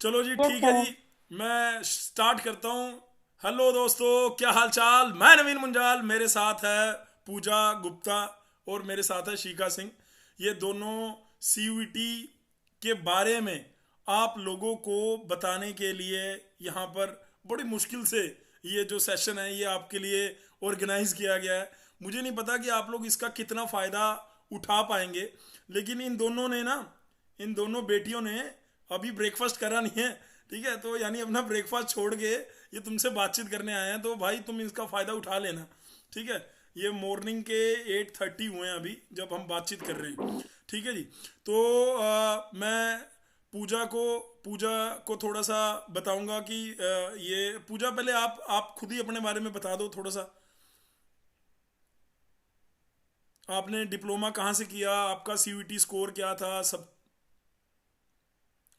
चलो जी, यस ठीक है सर। जी। मैं स्टार्ट करता हूँ। हेलो दोस्तों, क्या हाल चाल। मैं नवीन मुंजाल, मेरे साथ है पूजा गुप्ता और मेरे साथ है शिखा सिंह। ये दोनों सीयूईटी के बारे में आप लोगों को बताने के लिए यहाँ पर बड़ी मुश्किल से ये जो सेशन है ये आपके लिए ऑर्गेनाइज किया गया है। मुझे नहीं पता कि आप लोग इसका कितना फ़ायदा उठा पाएंगे, लेकिन इन दोनों बेटियों ने अभी ब्रेकफास्ट करा नहीं है। ठीक है, तो यानी अपना ब्रेकफास्ट छोड़ के ये तुमसे बातचीत करने आए हैं, तो भाई तुम इसका फ़ायदा उठा लेना। ठीक है, ये मॉर्निंग के 8:30 हुए हैं अभी जब हम बातचीत कर रहे हैं। ठीक है जी। तो मैं पूजा को पूजा को थोड़ा सा बताऊंगा कि ये पूजा, पहले आप खुद ही अपने बारे में बता दो थोड़ा सा। आपने डिप्लोमा कहाँ से किया, आपका सीयूईटी स्कोर क्या था सब,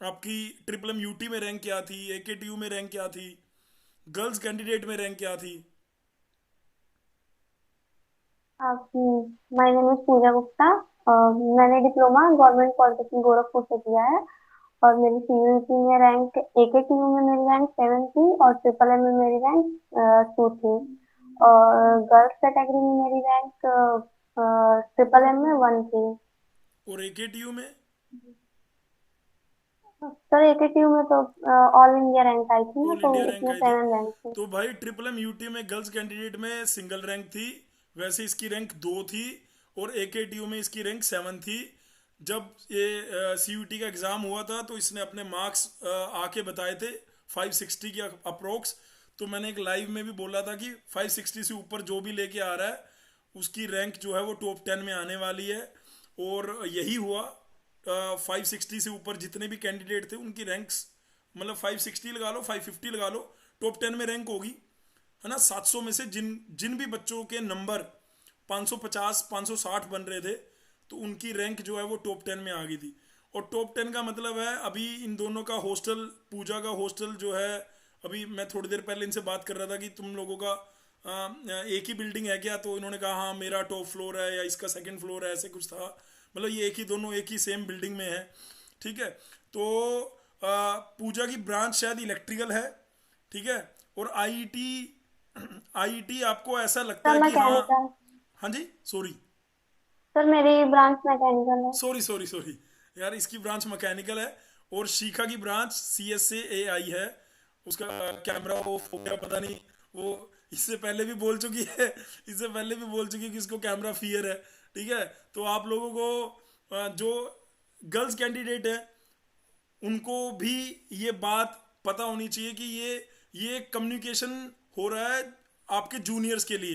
आपकी ट्रिपल एम यूटी में रैंक क्या थी, एकेटीयू में रैंक क्या थी, गर्ल्स कैंडिडेट में रैंक क्या थी। आप माय नेम इज पूजा गुप्ता। मैंने डिप्लोमा गवर्नमेंट पॉलिटेक्निक गोरखपुर से किया है। और मेरी सीयूईटी में रैंक एकेटीयू में मेरी रैंक 7 थी और ट्रिपल एम में मेरी रैंक 2 थी। और गर्ल्स कैटेगरी में मेरी रैंक ट्रिपल एम में 1 थी। और एकेटीयू में? सर एकेटीयू में तो ऑल इंडिया रैंक आई थी ना, ऑल तो इंडिया रैंक उसमें आई थी। 7 रैंक थी। तो भाई ट्रिपल एम यूटी में गर्ल्स कैंडिडेट में सिंगल रैंक थी, वैसे इसकी रैंक 2 थी। और एकेटीयू में इसकी रैंक 7 थी। जब ये सीयूटी का एग्ज़ाम हुआ था तो इसने अपने मार्क्स आके बताए थे 560 के अप्रोक्स। तो मैंने एक लाइव में भी बोला था कि 560 से ऊपर जो भी लेके आ रहा है उसकी रैंक जो है वो टॉप 10 में आने वाली है। और यही हुआ। 560 से ऊपर जितने भी कैंडिडेट थे उनकी रैंक्स, मतलब 560 लगा लो, 550 लगा लो, टॉप 10 में रैंक होगी। है ना। 700 में से जिन जिन भी बच्चों के नंबर 550 560 बन रहे थे, तो उनकी रैंक जो है वो टॉप 10 में आ गई थी। और टॉप 10 का मतलब है अभी इन दोनों का हॉस्टल, पूजा का हॉस्टल जो है, अभी मैं थोड़ी देर पहले इनसे बात कर रहा था कि तुम लोगों का एक ही बिल्डिंग है क्या, तो इन्होंने कहा हाँ मेरा टॉप फ्लोर है या इसका सेकंड फ्लोर है, ऐसे कुछ था। मतलब ये एक ही, दोनों एक ही सेम बिल्डिंग में है। ठीक है। तो पूजा की ब्रांच शायद इलेक्ट्रिकल है। ठीक है। और आईटी, आईटी आपको ऐसा लगता सर है कि हाँ। मैकेनिकल। हाँ जी, सॉरी सर मेरी ब्रांच मैकेनिकल है। सॉरी सॉरी सॉरी यार, इसकी ब्रांच मैकेनिकल है। और शिखा की ब्रांच सी एस से ए आई है। उसका कैमरा ऑफ हो गया, पता नहीं। वो इससे पहले भी बोल चुकी है, इससे पहले भी बोल चुकी है कि इसको कैमरा फियर है। ठीक है। तो आप लोगों को जो गर्ल्स कैंडिडेट है उनको भी ये बात पता होनी चाहिए कि ये कम्युनिकेशन हो रहा है आपके जूनियर्स के लिए।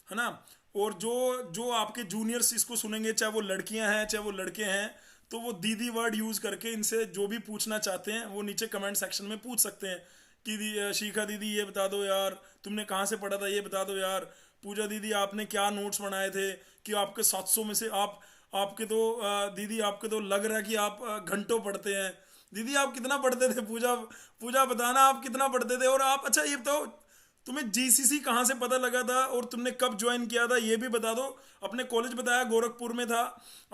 है ना। और जो जो आपके जूनियर्स इसको सुनेंगे, चाहे वो लड़कियां हैं चाहे वो लड़के हैं, तो वो दीदी वर्ड यूज करके इनसे जो भी पूछना चाहते हैं वो नीचे कमेंट सेक्शन में पूछ सकते हैं कि शिखा दीदी ये बता दो यार, तुमने कहाँ से पढ़ा था ये बता दो यार। पूजा दीदी आपने क्या नोट्स बनाए थे कि आपके 700 में से आप, आपके तो दीदी आपके तो लग रहा है कि आप घंटों पढ़ते हैं। दीदी आप कितना पढ़ते थे? पूजा पूजा बताना आप कितना पढ़ते थे। और आप, अच्छा ये बताओ, तुम्हें जीसीसी कहाँ से पता लगा था और तुमने कब ज्वाइन किया था ये भी बता दो। अपने कॉलेज बताया गोरखपुर में था।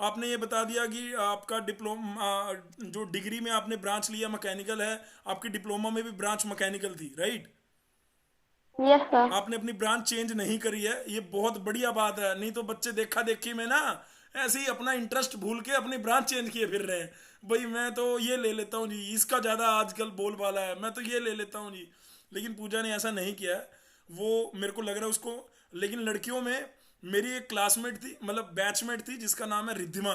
आपने ये बता दिया कि आपका डिप्लोमा, जो डिग्री में आपने ब्रांच लिया मैकेनिकल है, आपकी डिप्लोमा में भी ब्रांच मैकेनिकल थी, राइट। Yes sir. आपने अपनी ब्रांच चेंज नहीं करी है, ये बहुत बढ़िया बात है। नहीं तो बच्चे देखा देखी में ना ऐसे ही अपना इंटरेस्ट भूल के अपनी ब्रांच चेंज किए फिर रहे हैं। भाई मैं तो ये ले लेता हूँ जी, इसका ज़्यादा आजकल बोलबाला है, मैं तो ये ले लेता हूँ जी। लेकिन पूजा ने ऐसा नहीं किया है। वो मेरे को लग रहा है उसको। लेकिन लड़कियों में मेरी एक क्लासमेट थी, मतलब बैचमेट थी, जिसका नाम है रिद्धिमा।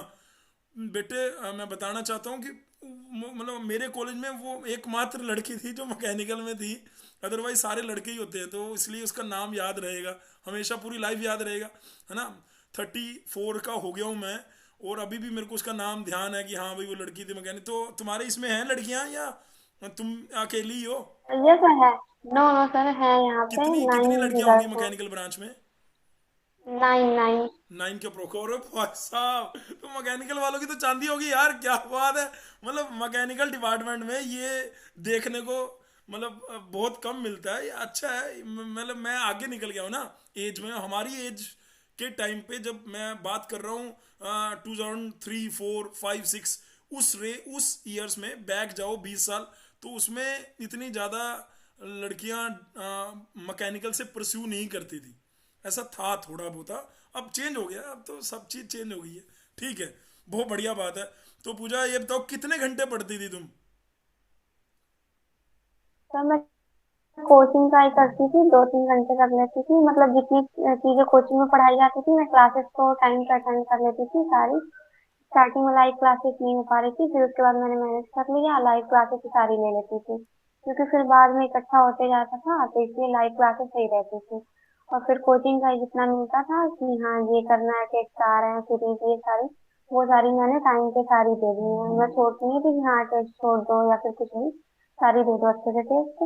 बेटे मैं बताना चाहता हूँ कि मतलब मेरे कॉलेज में वो एकमात्र लड़की थी जो मैकेनिकल में थी। अदरवाइज सारे लड़के ही होते हैं, तो इसलिए उसका नाम याद रहेगा हमेशा, पूरी लाइफ याद रहेगा। है ना। 34 का हो गया हूँ मैं, और अभी भी मेरे को उसका नाम ध्यान है कि हाँ भाई वो लड़की थी मैकेनिक। तो तुम्हारे इसमें हैं लड़कियां या तुम अकेली ही हो? ये तो है। नो नो सर, है यहाँ पे कितनी कितनी 9 लड़कियां होंगी गर्ल्स हैं। मैकेनिकल ब्रांच में? 9 9। 9 के प्रोकोर भाई साहब। तो मैकेनिकल वालों की तो चांदी होगी यार, क्या बात है। मतलब मैकेनिकल डिपार्टमेंट में ये देखने को मतलब बहुत कम मिलता है, ये अच्छा है। मतलब मैं आगे निकल गया हूँ ना एज में, हमारी एज के टाइम पे जब मैं बात कर रहा हूँ 2003 4 5 6, उस ईयर्स में बैक जाओ 20 साल, तो उसमें इतनी ज़्यादा लड़कियां मैकेनिकल से परस्यू नहीं करती थी, ऐसा था थोड़ा बहुत। अब चेंज हो गया, अब तो सब चीज़ चेंज हो गई है। ठीक है, बहुत बढ़िया बात है। तो पूजा ये बताओ कितने घंटे पढ़ती थी तुम? तो मैं कोचिंग ट्राई करती थी, 2-3 घंटे कर लेती थी, मतलब जितनी चीजें कोचिंग में पढ़ाई जाती थी मैं क्लासेस को टाइम पे अटेंड कर लेती थी सारी। स्टार्टिंग में लाइव क्लासेस नहीं हो पा रही थी, फिर उसके बाद मैंने मैनेज कर लिया, लाइव क्लासेस सारी ले लेती थी, क्योंकि फिर बाद में इकट्ठा होते जाता था, तो इसलिए लाइव क्लासेस सही रहती थी। और फिर कोचिंग का जितना मिलता था कि हाँ ये करना है, टेस्ट आ रहे हैं, सीरीज ये सारी, वो सारी मैंने टाइम पे सारी दे दी है। मैं छोड़ती नहीं थी कि हाँ टेस्ट छोड़ दो या फिर कुछ नहीं, सारी दे दो अच्छे से टेस्ट।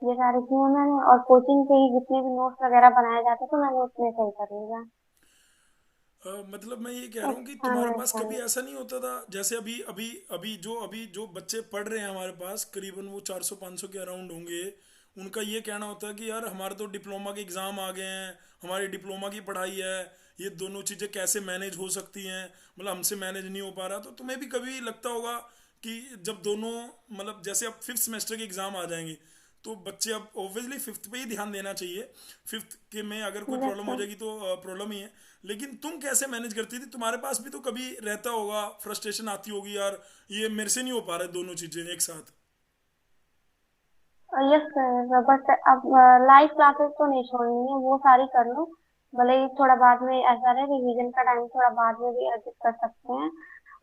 ये सारी की है मैंने, और कोचिंग से ही जितने भी नोट्स वगैरह बनाए जाते थे मैंने उसमें सही कर लिया। मतलब मैं ये कह रहा हूँ कि अच्छा तुम्हारे है पास कभी सही। ऐसा नहीं होता था, जैसे अभी जो बच्चे पढ़ रहे हैं हमारे पास, करीबन वो 400-500 के अराउंड होंगे। उनका ये कहना होता है कि यार हमारे तो डिप्लोमा के एग्ज़ाम आ गए हैं, हमारी डिप्लोमा की पढ़ाई है, ये दोनों चीज़ें कैसे मैनेज हो सकती हैं, मतलब हमसे मैनेज नहीं हो पा रहा। तो तुम्हें भी कभी लगता होगा कि जब दोनों, मतलब जैसे अब फिफ्थ सेमेस्टर के एग्ज़ाम आ जाएंगे, तो बच्चे अब ऑब्वियसली फिफ्थ पे ही ध्यान देना चाहिए। फिफ्थ के में अगर कोई यस प्रॉब्लम हो सर। जाएगी तो प्रॉब्लम ही है। लेकिन तुम कैसे मैनेज करती थी? तुम्हारे पास भी तो कभी रहता होगा, फ्रस्ट्रेशन आती होगी यार, ये मेरे से नहीं हो पा रहा है दोनों चीजें एक साथ। यस सर, बट अब लाइव क्लासेस तो नहीं छोड़नी है, वो सारी कर लो। भले ही थोड़ा बाद में ऐसा रहे, रिवीजन का टाइम थोड़ा बाद में भी एडजस्ट कर सकते हैं,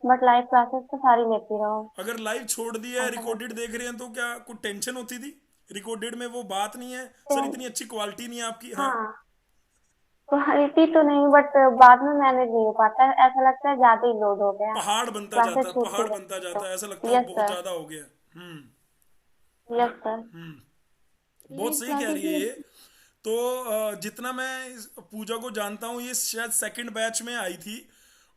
बट लाइव क्लासेस तो सारी लेती रहो। अगर लाइव छोड़ दिया है, ऐसा रिकॉर्डेड करते देख रहे हैं, तो क्या कुछ टेंशन होती थी? रिकॉर्डेड में वो बात नहीं है, सर हैं। इतनी अच्छी क्वालिटी नहीं है आपकी, हाँ। हाँ, क्वालिटी तो नहीं, बट बाद में मैनेज नहीं हो पाता है, ऐसा लगता है ज्यादा ही लोड हो गया, पहाड़ बनता क्लासेस जाता है, छूटती पहाड़ बनता जाती जाता है, ऐसा लगता तो। है यस बहुत सर। ज्यादा हो गया। हम्म। Yes sir. बहुत ये सही कह रही है क्लासेस। ये। तो जितना मैं पूजा को जानता हूँ, ये शायद सेकंड बैच में आई थी।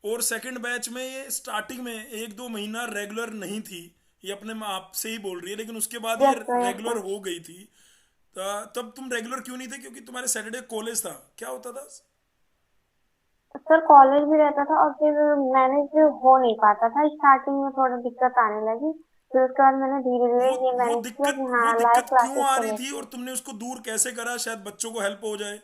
और सेकंड बैच में ये स्टार्टिंग में 1-2 महीना रेगुलर नहीं थी, ये अपने आप से ही बोल रही है, लेकिन उसके बाद ये yes sir. Yes regular sir. हो गई थी। तब तुम रेगुलर क्यों नहीं थे? क्योंकि तुम्हारे सैटरडे कॉलेज था, क्या होता था? सर कॉलेज भी रहता था, और फिर मैनेज हो नहीं पाता था, स्टार्टिंग में थोड़ा दिक्कत आने लगी, फिर उसके बाद मैंने धीरे धीरे वो ये वो मैनेज किया दिक्कत कि वो हाँ लाइव दिक्कत क्यों क्लासेस आ तो रही थी, लेते और हैं। तुमने उसको दूर कैसे करा, शायद बच्चों को हेल्प हो जाए?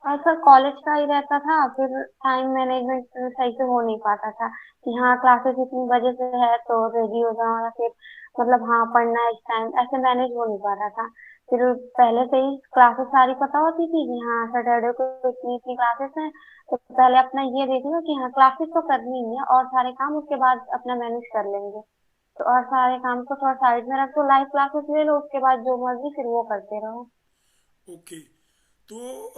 और सर कॉलेज का ही रहता था, फिर टाइम मैनेजमेंट सही से हो नहीं पाता था कि हाँ क्लासेस इतनी बजे से है तो रेडी हो जाओ, या फिर मतलब हाँ पढ़ना है इस टाइम, ऐसे मैनेज हो नहीं पा रहा था। फिर पहले से ही क्लासेस सारी पता होती थी कि हाँ सैटरडे को इतनी इतनी क्लासेस हैं, तो पहले अपना ये देखना कि हाँ क्लासेस तो करनी ही है, और सारे काम उसके बाद अपना मैनेज कर लेंगे। तो और सारे काम को थोड़ा साइड में रख दो, लाइव क्लासेस ले लो, उसके बाद जो मर्जी फिर वो करते रहो। ओके। तो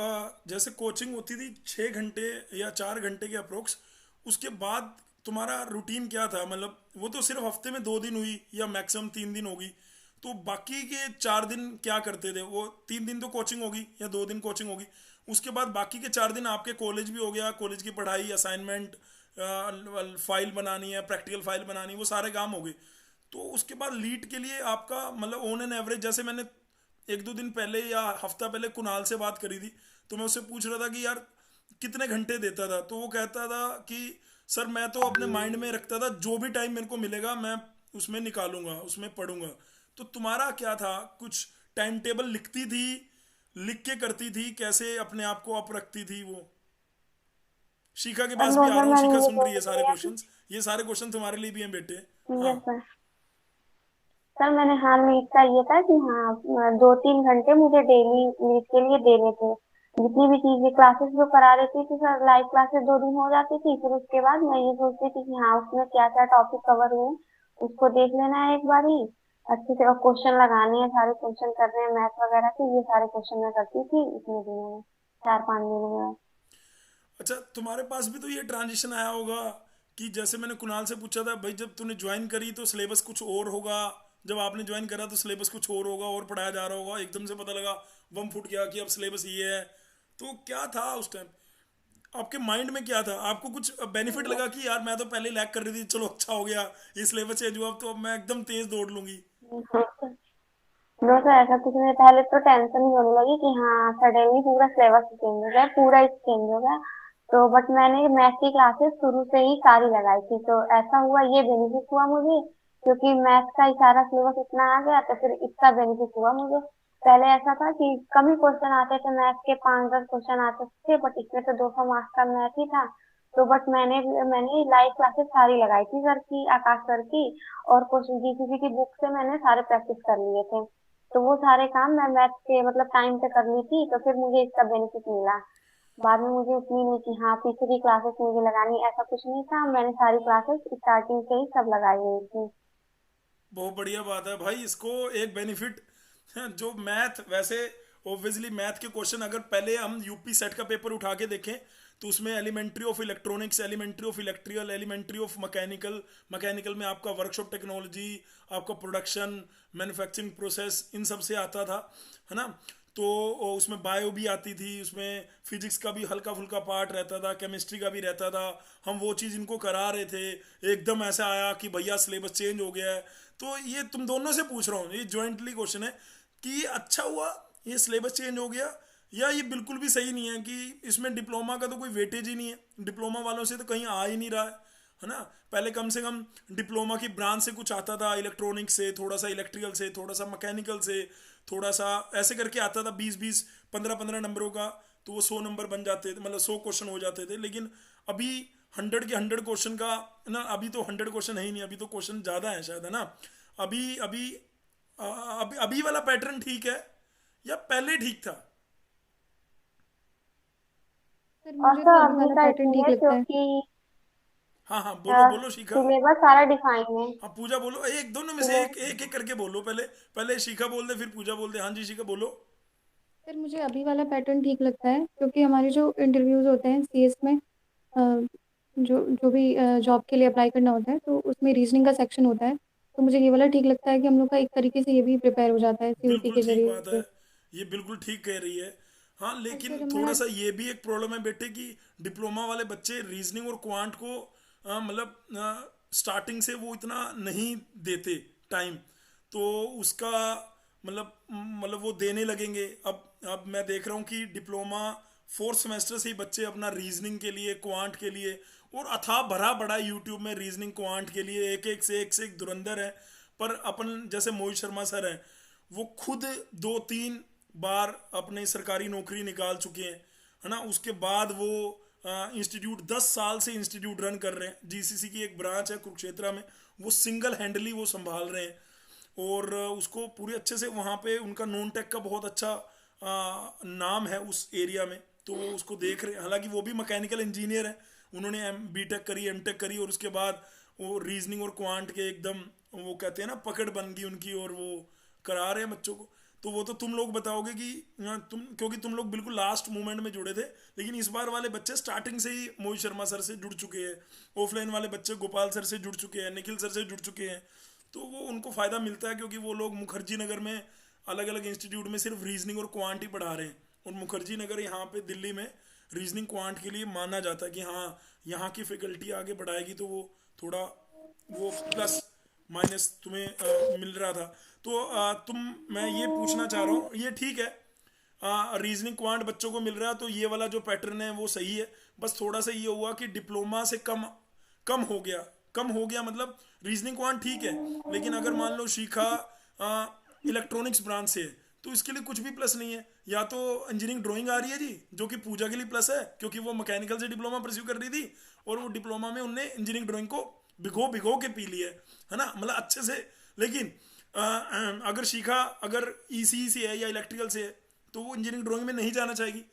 जैसे कोचिंग होती थी 6 घंटे या 4 घंटे के अप्रोक्स, उसके बाद तुम्हारा रूटीन क्या था? मतलब वो तो सिर्फ हफ्ते में 2 दिन हुई या मैक्सिमम 3 दिन होगी, तो बाकी के 4 दिन क्या करते थे? वो 3 दिन तो कोचिंग होगी या 2 दिन कोचिंग होगी, उसके बाद बाकी के 4 दिन आपके कॉलेज भी हो गया, कॉलेज की पढ़ाई, असाइनमेंट, फाइल बनानी है, प्रैक्टिकल फाइल बनानी, वो सारे काम हो गए। तो उसके बाद लीड के लिए आपका मतलब ऑन एन एवरेज, जैसे मैंने 1-2 दिन पहले या हफ्ता पहले कुणाल से बात करी थी, तो मैं उससे पूछ रहा था कि यार कितने घंटे देता था, तो वो कहता था कि सर मैं तो अपने माइंड में रखता था जो भी टाइम मेरे को मिलेगा मैं उसमें निकालूंगा, उसमें पढ़ूंगा। तो तुम्हारा क्या था? कुछ टाइम टेबल लिखती थी, लिख के करती थी, कैसे अपने आप को अप रखती थी वो? शिखा के पास भी नो आ सर, रहा हूँ, मैंने शिखा ये सुन रही है सोच सारे लिया क्वेश्चंस, ये सारे क्वेश्चन तुम्हारे लिए भी हैं बेटे। कि हाँ। Yes sir. सर मैंने हाँ नीट का ये था कि हाँ 2-3 घंटे मुझे डेली नीट के लिए देने थे, जितनी भी चीजें क्लासेस जो करा देती थी सर, लाइव क्लासेस 2 दिन हो जाती थी, फिर उसके बाद मैं ये सोचती थी कि हाँ उसमें क्या क्या टॉपिक कवर हुए उसको देख लेना है एक बार ही अच्छे से, और क्वेश्चन लगाने हैं, सारे क्वेश्चन करने हैं मैथ वगैरह के, ये सारे क्वेश्चन मैं करती थी इतने दिनों में, 4-5 दिनों में। अच्छा, तुम्हारे पास भी तो ये ट्रांजिशन आया होगा कि जैसे मैंने कुणाल से पूछा था, भाई जब तूने ज्वाइन करी तो सिलेबस कुछ और होगा, जब आपने ज्वाइन करा तो सिलेबस कुछ और होगा और पढ़ाया जा रहा होगा, एकदम से पता लगा बम फूट गया कि अब सिलेबस ये है। तो क्या था उस टाइम, आपके माइंड में क्या था? आपको कुछ बेनिफिट लगा कि यार मैं तो पहले लैग कर रही थी, चलो अच्छा हो गया ये सिलेबस चेंज हुआ, अब तो अब मैं एकदम तेज दौड़ लूंगी? नो सर, ऐसा कुछ नहीं, पहले तो टेंशन ही होने लगी कि हाँ सडनली पूरा सिलेबस चेंज हो गया, पूरा ही चेंज हो गया। तो बट मैंने मैथ की क्लासेस शुरू से ही सारी लगाई थी, तो ऐसा हुआ, ये बेनिफिट हुआ मुझे क्योंकि मैथ का ही सारा सिलेबस इतना आ गया, तो फिर इसका बेनिफिट हुआ मुझे। पहले ऐसा था कि कम ही क्वेश्चन आते थे, मैथ के 5-10 क्वेश्चन आते थे, बट इसमें तो 200 मार्क्स का मैथ ही था। तो बट मैंने लाइव क्लासेस सारी लगाई थी सर की, आकाश सर की, और क्वेश्चन जीसीसी की बुक से मैंने सारे प्रैक्टिस कर लिए थे। तो वो सारे काम मैं मैथ के मतलब टाइम पे कर ली थी, तो फिर मुझे इसका बेनिफिट मिला। बाद में मुझे उतनी नहीं कि हाँ पीछे की क्लासेस मुझे लगानी, ऐसा कुछ नहीं था, मैंने सारी क्लासेस स्टार्टिंग से ही सब लगाई हुई थी। बहुत बढ़िया बात है भाई। इसको एक बेनिफिट जो मैथ, वैसे ऑब्वियसली मैथ के क्वेश्चन अगर पहले हम यूपी सेट का पेपर उठा के देखें तो उसमें elementary of electronics, elementary of electrical, elementary of mechanical, mechanical में आपका वर्कशॉप टेक्नोलॉजी, आपका प्रोडक्शन, मैन्युफैक्चरिंग प्रोसेस, इन सब से आता था, है ना। तो उसमें बायो भी आती थी, उसमें फिजिक्स का भी हल्का फुल्का पार्ट रहता था, केमिस्ट्री का भी रहता था। हम वो चीज़ इनको करा रहे थे, एकदम ऐसा आया कि भैया सिलेबस चेंज हो गया है। तो ये तुम दोनों से पूछ रहा हूँ, ये जॉइंटली क्वेश्चन है कि अच्छा हुआ ये सिलेबस चेंज हो गया, या ये बिल्कुल भी सही नहीं है कि इसमें डिप्लोमा का तो कोई वेटेज ही नहीं है, डिप्लोमा वालों से तो कहीं आ ही नहीं रहा है ना। पहले कम से कम डिप्लोमा की ब्रांच से कुछ आता था, इलेक्ट्रॉनिक्स से थोड़ा सा, इलेक्ट्रिकल से थोड़ा सा, मैकेनिकल से थोड़ा सा, ऐसे करके आता था 20-20 15-15 नंबरों का। तो वो 100 नंबर बन जाते थे, मतलब 100 क्वेश्चन हो जाते थे। लेकिन अभी 100 के 100 क्वेश्चन का ना, अभी तो 100 क्वेश्चन है ही नहीं, अभी तो क्वेश्चन ज़्यादा है शायद, है ना। अभी अभी अभी अभी वाला पैटर्न ठीक है या पहले ठीक था? सर और मुझे तो सर अभी अभी वाला का पैटर्न इसलिए ठीक है लगता है। क्योंकि हाँ हाँ, बोलो बोलो शिखा। सिलेबस सारा डिफाइन है। हाँ पूजा बोलो, एक दोनों में से एक सिलेबस एक एक करके बोलो। पहले पहले शिखा बोल दे, फिर पूजा बोल दे। हाँ जी शिखा बोलो। सर मुझे अभी वाला पैटर्न ठीक लगता है, क्योंकि हमारे जो इंटरव्यूज़ होते हैं सीएस में, अ, जो जो भी जॉब के लिए अप्लाई करना होता है, तो उसमें रीजनिंग का सेक्शन होता है। तो मुझे ये वाला ठीक लगता है कि हम लोग का एक तरीके से ये भी प्रिपेयर हो जाता है सीयूईटी बिल्कुल के ठीक जरिए बात है, से। ये बिल्कुल ठीक कह रही है। हाँ और लेकिन फिर थोड़ा हमारा सा ये भी एक प्रॉब्लम है बेटे कि डिप्लोमा वाले बच्चे रीजनिंग और क्वांट को मतलब स्टार्टिंग से वो इतना नहीं देते टाइम। तो उसका मतलब वो देने लगेंगे। अब मैं देख रहा हूँ कि डिप्लोमा फोर्थ सेमेस्टर से ही बच्चे अपना रीजनिंग के लिए, क्वांट के लिए, और अथाह भरा बड़ा यूट्यूब में रीजनिंग क्वांट के लिए एक से एक धुरंधर है। पर अपन जैसे मोहित शर्मा सर हैं, वो खुद 2-3 बार अपने सरकारी नौकरी निकाल चुके हैं, है ना। उसके बाद वो इंस्टीट्यूट 10 साल से इंस्टीट्यूट रन कर रहे हैं, जीसीसी की एक ब्रांच है कुरुक्षेत्रा में, वो सिंगल हैंडली वो संभाल रहे हैं। और उसको पूरे अच्छे से वहाँ पे उनका नॉन टेक का बहुत अच्छा नाम है उस एरिया में। तो वो उसको देख रहे हैं, हालांकि वो भी मैकेनिकल इंजीनियर है, उन्होंने बी टेक करी, एम टेक करी, और उसके बाद वो रीजनिंग और क्वांट के एकदम, वो कहते हैं ना, पकड़ बन गई उनकी, और वो करा रहे हैं बच्चों को। तो वो तो तुम लोग बताओगे कि तुम, क्योंकि तुम लोग बिल्कुल लास्ट मोमेंट में जुड़े थे। लेकिन इस बार वाले बच्चे स्टार्टिंग से ही मोहित शर्मा सर से जुड़ चुके हैं, ऑफलाइन वाले बच्चे गोपाल सर से जुड़ चुके हैं, निखिल सर से जुड़ चुके हैं। तो वो उनको फ़ायदा मिलता है, क्योंकि वो लोग मुखर्जी नगर में अलग अलग इंस्टीट्यूट में सिर्फ रीजनिंग और क्वांट ही पढ़ा रहे हैं। और मुखर्जी नगर यहाँ पे दिल्ली में रीजनिंग क्वांट के लिए माना जाता है कि हाँ यहाँ की फैकल्टी आगे बढ़ाएगी, तो वो थोड़ा वो प्लस माइनस तुम्हें मिल रहा था। तो मैं ये पूछना चाह रहा हूँ, ये ठीक है, रीजनिंग क्वांट बच्चों को मिल रहा है, तो ये वाला जो पैटर्न है वो सही है। बस थोड़ा सा ये हुआ कि डिप्लोमा से कम कम हो गया, कम हो गया मतलब रीजनिंग क्वांट ठीक है, लेकिन अगर मान लो शिखा इलेक्ट्रॉनिक्स ब्रांच से है, तो इसके लिए कुछ भी प्लस नहीं है। या तो इंजीनियरिंग ड्राइंग आ रही है जी, जो कि पूजा के लिए प्लस है, क्योंकि वो मैकेनिकल से डिप्लोमा परस्यू कर रही थी, और वो डिप्लोमा में उनने इंजीनियरिंग ड्राइंग को भिगो भिगो के पी लिया है ना, मतलब अच्छे से। लेकिन अगर शिखा अगर ईसी से है या इलेक्ट्रिकल से है, तो वो इंजीनियरिंग ड्राइंग में नहीं जाना चाहेगी।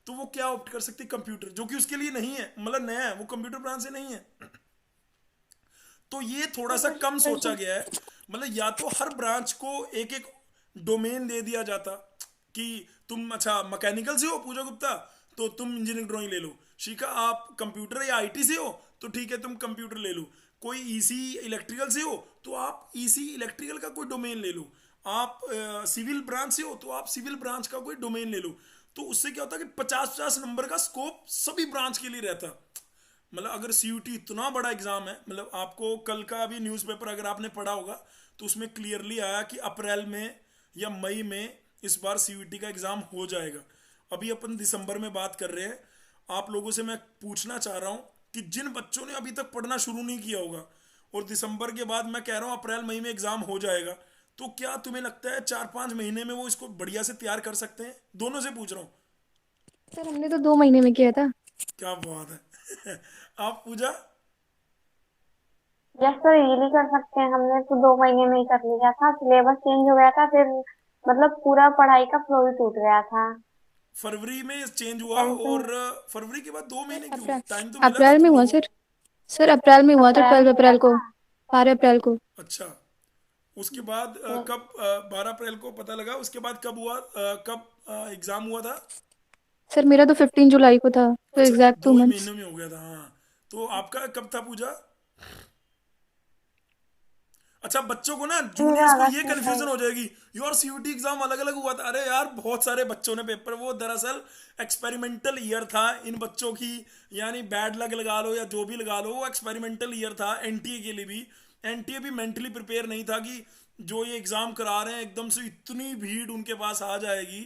तो वो क्या ऑप्ट कर सकती है, कंप्यूटर, जो कि उसके लिए नहीं है, मतलब नया है, वो कंप्यूटर ब्रांच से नहीं है। तो ये थोड़ा तो सा कम पर सोचा सर, गया है। मतलब या तो हर ब्रांच को एक एक डोमेन दे दिया जाता कि तुम अच्छा मैकेनिकल से हो पूजा गुप्ता, तो तुम इंजीनियरिंग ड्राइंग ले लो। शिखा आप कंप्यूटर या आईटी से हो, तो ठीक है तुम कंप्यूटर ले लो। कोई ईसी इलेक्ट्रिकल से हो, तो आप ईसी इलेक्ट्रिकल का कोई डोमेन ले लो। आप सिविल ब्रांच से हो, तो आप सिविल ब्रांच का कोई डोमेन ले लो। तो उससे क्या होता है कि 50-50 नंबर का स्कोप सभी ब्रांच के लिए रहता। मतलब अगर सीयूटी इतना बड़ा एग्जाम है, मतलब आपको कल का भी न्यूज़पेपर अगर आपने पढ़ा होगा, तो उसमें क्लियरली आया कि अप्रैल में या मई में इस बार सीयूटी का एग्ज़ाम हो जाएगा। अभी अपन दिसंबर में बात कर रहे हैं। आप लोगों से मैं पूछना चाह रहा हूँ कि जिन बच्चों ने अभी तक पढ़ना शुरू नहीं किया होगा, और दिसंबर के बाद मैं कह रहा हूँ अप्रैल मई में एग्जाम हो जाएगा, तो क्या तुम्हें लगता है 4-5 महीने में वो इसको बढ़िया से तैयार कर सकते हैं? दोनों से पूछ रहा हूँ। सर हमने तो 2 महीने में किया था। क्या बात है। आप पूजा। यस सर, इजीली कर सकते हैं। हमने तो 2 महीने में ही कर लिया था। सिलेबस चेंज हो गया था, फिर मतलब पूरा पढ़ाई का फ्लो ही टूट गया था। फरवरी में चेंज हुआ, टेंशन। और फरवरी के बाद दो सर महीने क्यों? अप्रैल टाइम तो मिला था अप्रैल में तुम हुआ लोगों सर। को। सर अप्रैल में हुआ था, अप्रैल 12 अप्रैल में को, हुआ 12 अप्रैल को। अच्छा, उसके बाद था। कब 12 अप्रैल को पता लगा, उसके बाद कब हुआ, कब एग्जाम हुआ था? सर मेरा तो 15 जुलाई को था, तो अच्छा, एग्जैक्ट टू दो ही मंथ्स महीनों में हो गया था, हाँ। तो आपका कब था पूजा? अच्छा, बच्चों को ना, मेरा जूनियर्स को ये अगस्त में था। कंफ्यूजन हो जाएगी, योर सीयूटी एग्जाम अलग अलग हुआ था। अरे यार, बहुत सारे बच्चों ने पेपर, वो दरअसल एक्सपेरिमेंटल ईयर था इन बच्चों की, यानी बैड लक लगा लो या जो भी लगा लो, वो एक्सपेरिमेंटल ईयर था एनटीए के लिए भी। एनटीए भी मेंटली प्रिपेयर नहीं था कि जो ये एग्जाम करा रहे हैं एकदम से इतनी भीड़ उनके पास आ जाएगी,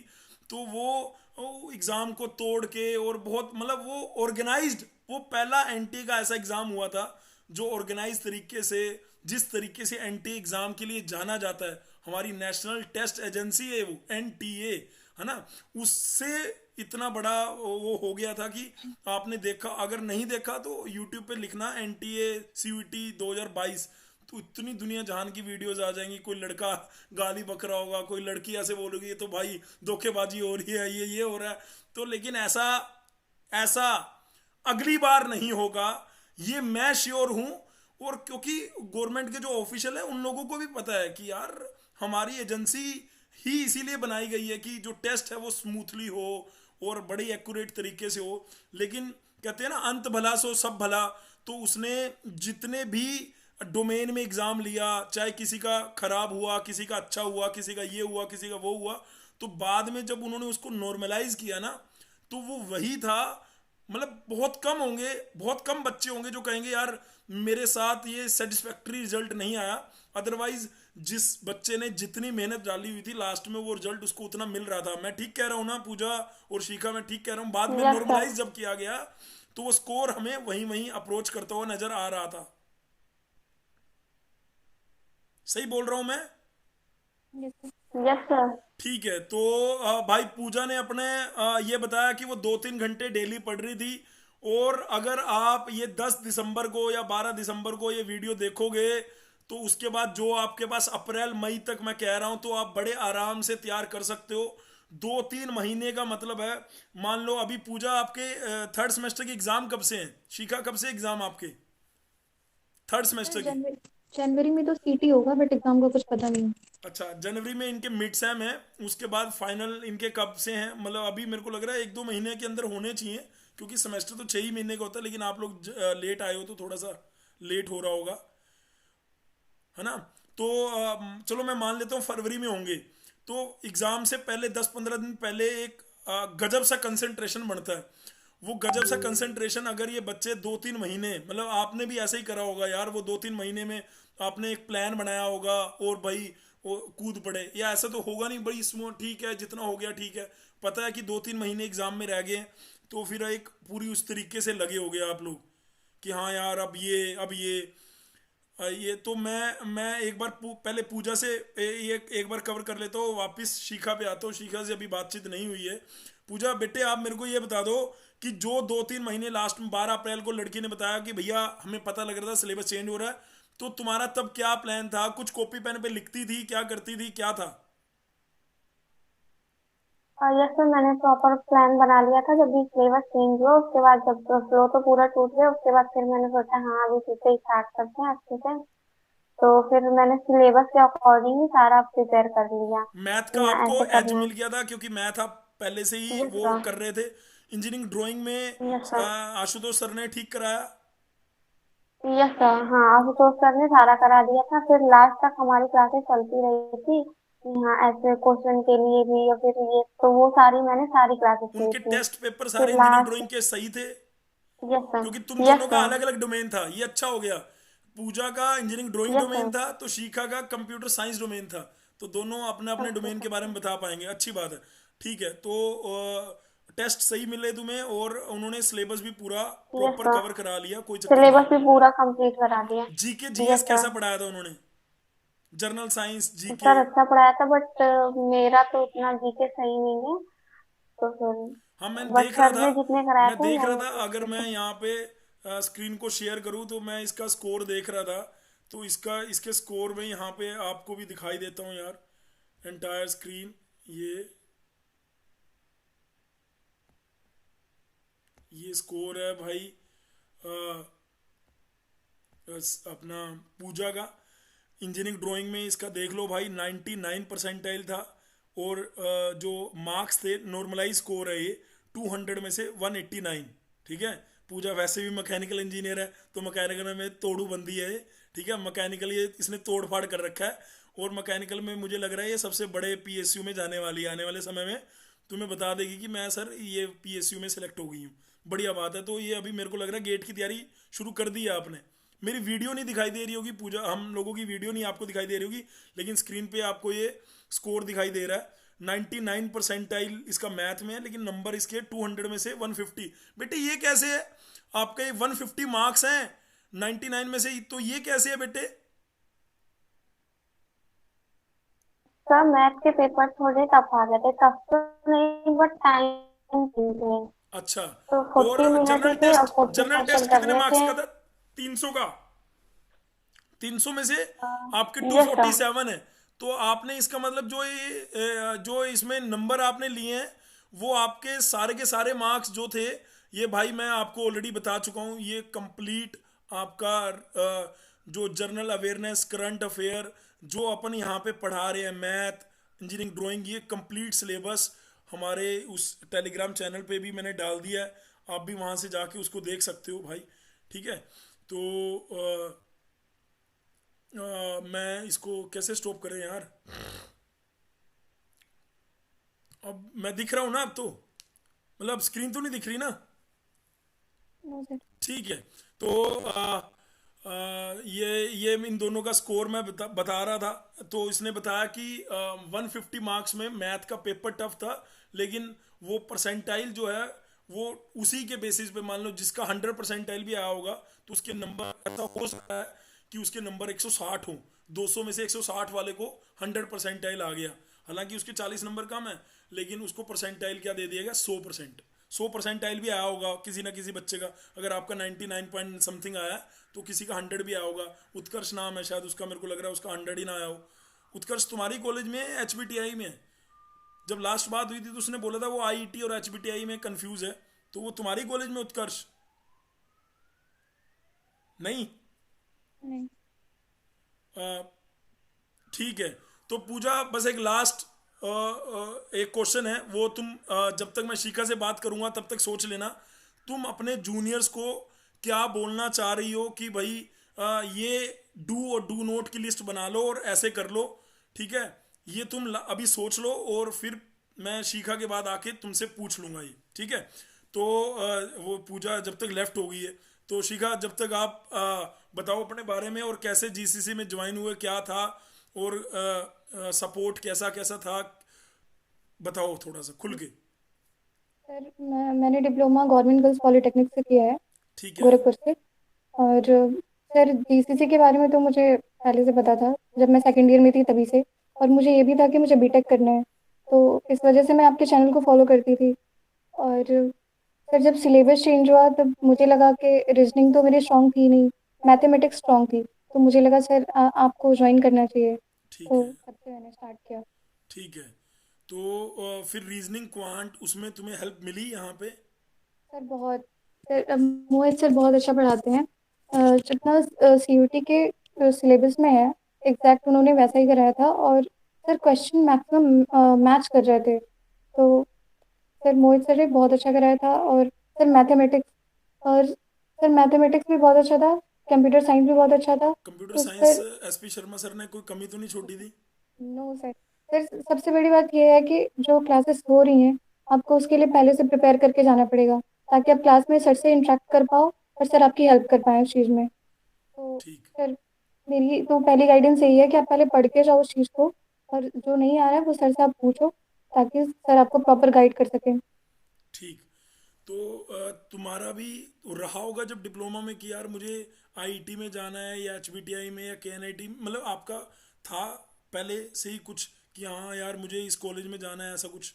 तो वो एग्जाम को तोड़ के, और बहुत मतलब वो ऑर्गेनाइज्ड, वो पहला एनटीए का ऐसा एग्जाम हुआ था जो ऑर्गेनाइज तरीके से, जिस तरीके से एनटीए एग्जाम के लिए जाना जाता है, हमारी नेशनल टेस्ट एजेंसी है वो एनटीए, है ना, उससे इतना बड़ा वो हो गया था कि आपने देखा, अगर नहीं देखा तो यूट्यूब पे लिखना एनटीए सीयूटी 2022, तो इतनी दुनिया जहान की वीडियोस आ जाएंगी। कोई लड़का गाली बक रहा होगा, कोई लड़की ऐसे बोलेगी ये तो भाई धोखेबाजी हो रही है, ये हो रहा है। तो लेकिन ऐसा ऐसा अगली बार नहीं होगा, ये मैं श्योर हूं। और क्योंकि गवर्नमेंट के जो ऑफिशियल है उन लोगों को भी पता है कि यार हमारी एजेंसी ही इसीलिए बनाई गई है कि जो टेस्ट है वो स्मूथली हो और बड़ी एक्यूरेट तरीके से हो। लेकिन कहते हैं ना, अंत भला सो सब भला, तो उसने जितने भी डोमेन में एग्जाम लिया, चाहे किसी का खराब हुआ, किसी का अच्छा हुआ, किसी का ये हुआ, किसी का वो हुआ, तो बाद में जब उन्होंने उसको नॉर्मलाइज किया ना, तो वो वही था। मतलब बहुत कम होंगे, बहुत कम बच्चे होंगे जो कहेंगे यार मेरे साथ ये सेटिस्फैक्ट्री रिजल्ट नहीं आया। अदरवाइज जिस बच्चे ने जितनी मेहनत डाली हुई थी, लास्ट में वो रिजल्ट उसको उतना मिल रहा था। मैं ठीक कह रहा हूँ ना पूजा और शिखा? मैं ठीक कह रहा हूँ? बाद में यस सर। नॉर्मलाइज जब किया गया, तो वो स्कोर हमें वहीं वहीं अप्रोच करता हुआ नजर आ रहा था। सही बोल रहा हूँ मैं? Yes sir. Yes sir. ठीक है। तो भाई पूजा ने अपने ये बताया कि वो 2-3 घंटे डेली पढ़ रही थी, और अगर आप ये 10 दिसंबर को या 12 दिसंबर को ये वीडियो देखोगे, तो उसके बाद जो आपके पास अप्रैल मई तक मैं कह रहा हूं, तो आप बड़े आराम से तैयार कर सकते हो। 2-3 महीने का मतलब है। मान लो अभी पूजा आपके थर्ड सेमेस्टर के एग्जाम कब से हैं? शिखा कब से एग्जाम आपके थर्ड सर सेमेस्टर के? जनवरी जनवरी में तो सीटी होगा, बट एग्जाम का कुछ पता नहीं है। अच्छा, जनवरी में इनके मिड सेम है, उसके बाद फाइनल इनके कब से हैं? मतलब अभी मेरे को लग रहा है 1-2 महीने के अंदर होने चाहिए, क्योंकि सेमेस्टर तो 6 ही महीने का होता है, लेकिन आप लोग लेट आए हो तो थोड़ा सा लेट हो रहा होगा, है ना। तो चलो मैं मान लेता हूँ फरवरी में होंगे। तो एग्जाम से पहले 10-15 दिन पहले एक गजब सा कंसंट्रेशन बनता है। वो गजब सा कंसंट्रेशन अगर ये बच्चे 2-3 महीने, मतलब आपने भी ऐसे ही करा होगा यार, वो 2-3 महीने में आपने एक प्लान बनाया होगा और भाई वो कूद पड़े, या ऐसा तो होगा नहीं, बड़ी स्मूथ ठीक है जितना हो गया ठीक है। पता है कि 2-3 महीने एग्जाम में रह गए हैं, तो फिर एक पूरी उस तरीके से लगे हो गए आप लोग कि हाँ यार अब ये ये तो मैं एक बार पहले पूजा से ये एक बार कवर कर लेता हूँ, वापस शिखा पे आता हूँ। शिखा से अभी बातचीत नहीं हुई है। पूजा बेटे, आप मेरे को ये बता दो कि जो 2-3 महीने लास्ट में 12 अप्रैल को लड़की ने बताया कि भैया हमें पता लग रहा था सिलेबस चेंज हो रहा है, तो तुम्हारा तब क्या प्लान था? कुछ कॉपी पेन पे लिखती थी, क्या करती थी, क्या था? यस सर, मैंने प्रॉपर प्लान बना लिया था। जब भी सिलेबस चेंज हुआ उसके बाद, जब फ्लो तो पूरा टूट गया, उसके बाद फिर मैंने सोचा हाँ अभी फिर से स्टार्ट करते हैं अच्छे से। तो फिर मैंने सिलेबस के अकॉर्डिंग ही सारा प्रिपेयर कर लिया मैथ कि का हाँ आपको ऐसे एज करना मिल गया था, क्योंकि मैथ आप पहले से है। ही यस वो सर। कर रहे थे। इंजीनियरिंग ड्राइंग में यस सर। आशुतोष सर ने ठीक कराया। यस सर, हाँ आशुतोष सर ने सारा करा दिया था। फिर लास्ट तक हमारी क्लासेस चलती रही थी कि हाँ ऐसे क्वेश्चन के लिए भी, या फिर ये तो वो सारी मैंने सारी क्लासेस ली उनके थी। टेस्ट पेपर सारे फिर इंजीनियरिंग लास्ट। ड्राइंग के सही थे, यस सर। क्योंकि तुम यस दोनों का सर। अलग अलग डोमेन था, ये अच्छा हो गया। पूजा का engineering drawing yes domain sir. था, तो शिखा का कंप्यूटर साइंस डोमेन था। तो दोनों अपने अपने ओके डोमेन के सर। बारे में बता पाएंगे, अच्छी बात है। ठीक है। तो टेस्ट सही मिले तुम्हें और उन्होंने सिलेबस भी पूरा यस प्रॉपर सर, कवर करा लिया, कोई चक्कर नहीं सिलेबस है? भी पूरा कंप्लीट करा दिया। GK yes GS sir. कैसा पढ़ाया था उन्होंने? General science GK? सर अच्छा पढ़ाया था, बट मेरा तो उतना जीके सही नहीं है, तो हाँ फिर मैं बट देख रहा सर था, ने जितने कराए मैं थे देख रहा मैंने था, उतने अगर किए मैं थे। यहाँ पे स्क्रीन को शेयर करूँ तो मैं इसका स्कोर देख रहा था। तो इसके स्कोर में यहाँ पे आपको भी दिखाई देता हूँ यार, एंटायर स्क्रीन। ये स्कोर है भाई, अ, अपना पूजा का। इंजीनियरिंग ड्राइंग में इसका देख लो भाई, 99 परसेंटाइल था। और जो मार्क्स थे, नॉर्मलाइज स्कोर है ये, 200 में से 189। ठीक है। पूजा वैसे भी मैकेनिकल इंजीनियर है, तो मैकेनिकल में तोड़ू बंदी है ये। ठीक है, मैकेनिकल ये इसने तोड़ फाड़ कर रखा है। और मैकेनिकल में मुझे लग रहा है ये सबसे बड़े पीएसयू में जाने वाली है आने वाले समय में। तुम्हें बता देगी कि मैं सर ये पीएसयू में सेलेक्ट हो गई हूँ। बढ़िया बात है। तो ये अभी मेरे को लग रहा है गेट की तैयारी शुरू कर दी है आपने। मेरी वीडियो नहीं दिखाई दे रही होगी पूजा, हम लोगों की वीडियो नहीं आपको दिखाई दे रही होगी, लेकिन स्क्रीन पे आपको ये स्कोर दिखाई दे रहा है। 99 परसेंटाइल इसका मैथ में है, लेकिन नंबर इसके 200 में से 150। बेटे ये कैसे है? आपके 150 मार्क्स हैं 99 में से, तो ये कैसे है बेटे? सर मैथ के पेपर थोड़े टफ आ गए थे, टफ तो नहीं बट टाइम थे। अच्छा। तो और 40 मिनट ही जनरल थे और test, forty general test question कितने करने मार्क्स थे। का था? 300 का? 300 में से आपके यस सर। 247 है। तो आपने इसका मतलब जो इसमें नंबर आपने लिए हैं, वो आपके सारे मार्क्स जो थे, ये भाई मैं आपको ऑलरेडी बता चुका हूँ, ये कंप्लीट आपका जो जनरल अवेयरनेस, करंट अफेयर, जो अपन यहाँ पे पढ़ा रहे हैं, मैथ, इंजीनियरिंग ड्राइंग, ये कंप्लीट सिलेबस हमारे उस टेलीग्राम चैनल पे भी मैंने डाल दिया है। आप भी वहाँ से जाके उसको देख सकते हो भाई। ठीक है। तो मैं इसको कैसे स्टॉप करें यार? अब मैं दिख रहा हूँ ना अब तो, मतलब स्क्रीन तो नहीं दिख रही ना? No sir. ठीक है। तो ये इन दोनों का स्कोर मैं बता रहा था। तो इसने बताया कि 150 मार्क्स में मैथ का पेपर टफ था, लेकिन वो परसेंटाइल जो है वो उसी के बेसिस पे, मान लो जिसका 100 परसेंटाइल भी आया होगा, तो उसके नंबर, ऐसा हो सकता है कि उसके नंबर 160 हो। 200 में से 160 वाले को 100 परसेंटाइल आ गया। हालांकि उसके 40 नंबर कम है, लेकिन उसको परसेंटाइल क्या दे दिया गया? 100%। 100 परसेंटाइल भी आया होगा किसी ना किसी बच्चे का। अगर आपका 99 पॉइंट समथिंग आया, तो किसी का 100 भी आया होगा। उत्कर्ष नाम है शायद उसका, मेरे को लग रहा है उसका 100 ही ना आया हो। उत्कर्ष तुम्हारी कॉलेज में एचबीटीआई में है? जब लास्ट बात हुई थी तो उसने बोला था वो आईईटी और एचबीटीआई में कंफ्यूज है। तो वो तुम्हारी कॉलेज में उत्कर्ष? नहीं? नहीं। आ, ठीक है। तो पूजा बस एक लास्ट एक क्वेश्चन है, वो तुम जब तक मैं शिखा से बात करूंगा तब तक सोच लेना। तुम अपने जूनियर्स को क्या बोलना चाह रही हो कि भाई ये डू और डू नोट की लिस्ट बना लो और ऐसे कर लो। ठीक है, ये तुम अभी सोच लो, और फिर मैं शिखा के बाद आके तुमसे पूछ लूंगा ये। ठीक है। तो वो पूजा जब तक लेफ्ट हो गई है, तो शिखा जब तक आप बताओ अपने बारे में, और कैसे जीसीसी में ज्वाइन हुए, क्या था, और सपोर्ट कैसा कैसा था, बताओ थोड़ा सा खुल के। सर मैंने डिप्लोमा गवर्नमेंट गर्ल्स पॉलिटेक्निक से किया है, ठीक है। गोरखपुर से। और सर जीसीसी के बारे में तो मुझे पहले से पता था, जब मैं सेकंड ईयर में थी तभी से। और मुझे ये भी था कि मुझे बीटेक करना है, तो इस वजह से मैं आपके चैनल को फॉलो करती थी। और सर जब सिलेबस चेंज हुआ तब मुझे लगा कि रीजनिंग तो मेरी स्ट्रांग थी नहीं, मैथमेटिक्स स्ट्रांग थी। तो मुझे लगा सर आपको ज्वाइन करना चाहिए, ठीक तो है। तब से मैंने स्टार्ट किया। ठीक है। तो फिर रीजनिंग क्वांट उसमें तुम्हें हेल्प मिली यहाँ पे? सर बहुत, सर मोहित सर बहुत अच्छा पढ़ाते हैं। जितना सीयूटी के सिलेबस में है एग्जैक्ट उन्होंने वैसा ही कराया था। और सर क्वेश्चन मैक्सिमम मैच कर रहे थे। तो सर मोहित सर ने बहुत अच्छा कराया था। और सर मैथमेटिक्स, और सर मैथमेटिक्स भी बहुत अच्छा था, कंप्यूटर साइंस भी बहुत अच्छा था। कंप्यूटर तो science sir SP Sharma sir ने कोई कमी तो नहीं छोड़ी थी? No sir. सर सबसे बड़ी बात यह है कि जो क्लासेस हो रही हैं आपको उसके लिए पहले से प्रिपेयर करके जाना पड़ेगा, ताकि आप क्लास में सर से इंटरेक्ट कर पाओ और सर आपकी हेल्प कर पाए उस चीज़ में। तो ठीक। सर मेरी तो पहली गाइडेंस यही है कि आप पहले पढ़ के जाओ उस चीज़ को, और जो नहीं आ रहा है वो सर से आप पूछो, ताकि सर आपको प्रॉपर गाइड कर सकें। ठीक। तो तुम्हारा भी रहा होगा जब डिप्लोमा में कि यार मुझे आईआईटी में जाना है या एचबीटीआई में या केएनआईटी, मतलब आपका था पहले से ही कुछ कि हाँ यार मुझे इस कॉलेज में जाना है, ऐसा कुछ?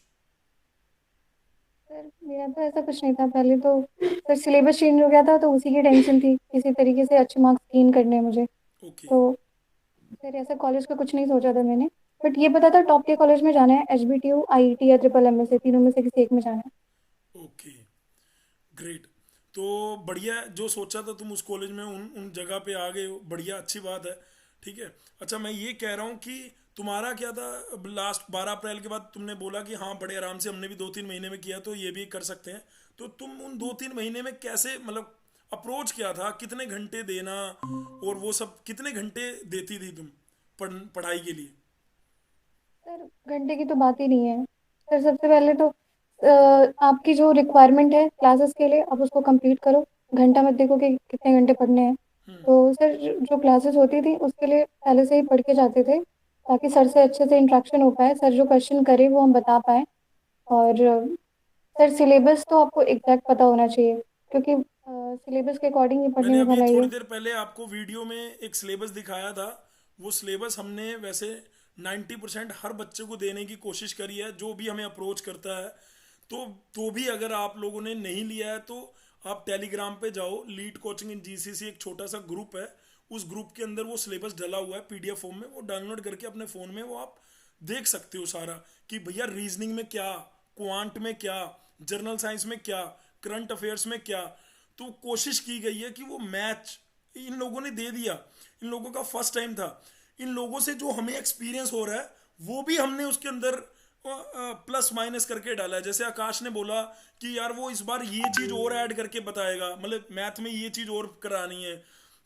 सर मेरा तो ऐसा कुछ नहीं था पहले तो। सर सिलेबस चेंज हो गया था तो उसी की टेंशन थी, किसी तरीके से अच्छे मार्क्स गेन करने हैं मुझे। ओके। तो सर ऐसा कॉलेज का कुछ नहीं सोचा था मैंने। बट ये पता था टॉप के कॉलेज में जाना है, एचबीटीयू, आईआईटी या ट्रिपल एम में से तीनों में से किसी एक में जाना है। Okay, great. तो बढ़िया है, जो सोचा था तुम उस कॉलेज में उन उन जगह पे आ गए हो, बढ़िया, अच्छी बात है। ठीक है। अच्छा, मैं ये कह रहा हूँ कि तुम्हारा क्या था, लास्ट 12 अप्रैल के बाद तुमने बोला कि हाँ बड़े आराम से हमने भी 2-3 महीने में किया तो ये भी कर सकते हैं। तो तुम उन 2-3 महीने में कैसे, मतलब अप्रोच क्या था, कितने घंटे देना और वो सब, कितने घंटे देती थी तुम पढ़ाई के लिए? सर घंटे की तो बात ही नहीं है। सर सबसे पहले तो आपकी जो रिक्वायरमेंट है क्लासेस के लिए आप उसको कंप्लीट करो। घंटा मत देखो कि कितने घंटे पढ़ने हैं। तो सर जो क्लासेस होती थी उसके लिए पहले से ही पढ़ के जाते थे ताकि सर से अच्छे से इंटरेक्शन हो पाए, सर जो क्वेश्चन करे वो हम बता पाए। और सर सिलेबस तो आपको एग्जैक्ट पता होना चाहिए क्योंकि सिलेबस के अकॉर्डिंग ही पढ़ने मैंने में अभी भलाई थोड़ी है। देर पहले आपको वीडियो में एक सिलेबस दिखाया था। वो सिलेबस हमने वैसे 90% हर बच्चे को देने की कोशिश करी है जो भी हमें अप्रोच करता है। तो भी अगर आप लोगों ने नहीं लिया है तो आप टेलीग्राम पे जाओ, लीड कोचिंग इन जीसीसी एक छोटा सा ग्रुप है। उस ग्रुप के अंदर वो सिलेबस डला हुआ है पीडीएफ फॉर्म में, वो डाउनलोड करके अपने फ़ोन में वो आप देख सकते हो सारा, कि भैया रीजनिंग में क्या, क्वांट में क्या, जर्नल साइंस में क्या, करंट अफेयर्स में क्या। तो कोशिश की गई है कि वो मैच इन लोगों ने दे दिया। इन लोगों का फर्स्ट टाइम था। इन लोगों से जो हमें एक्सपीरियंस हो रहा है वो भी हमने उसके अंदर प्लस माइनस करके डाला है। जैसे आकाश ने बोला कि यार वो इस बार ये चीज और ऐड करके बताएगा, मतलब मैथ में ये चीज और करानी है।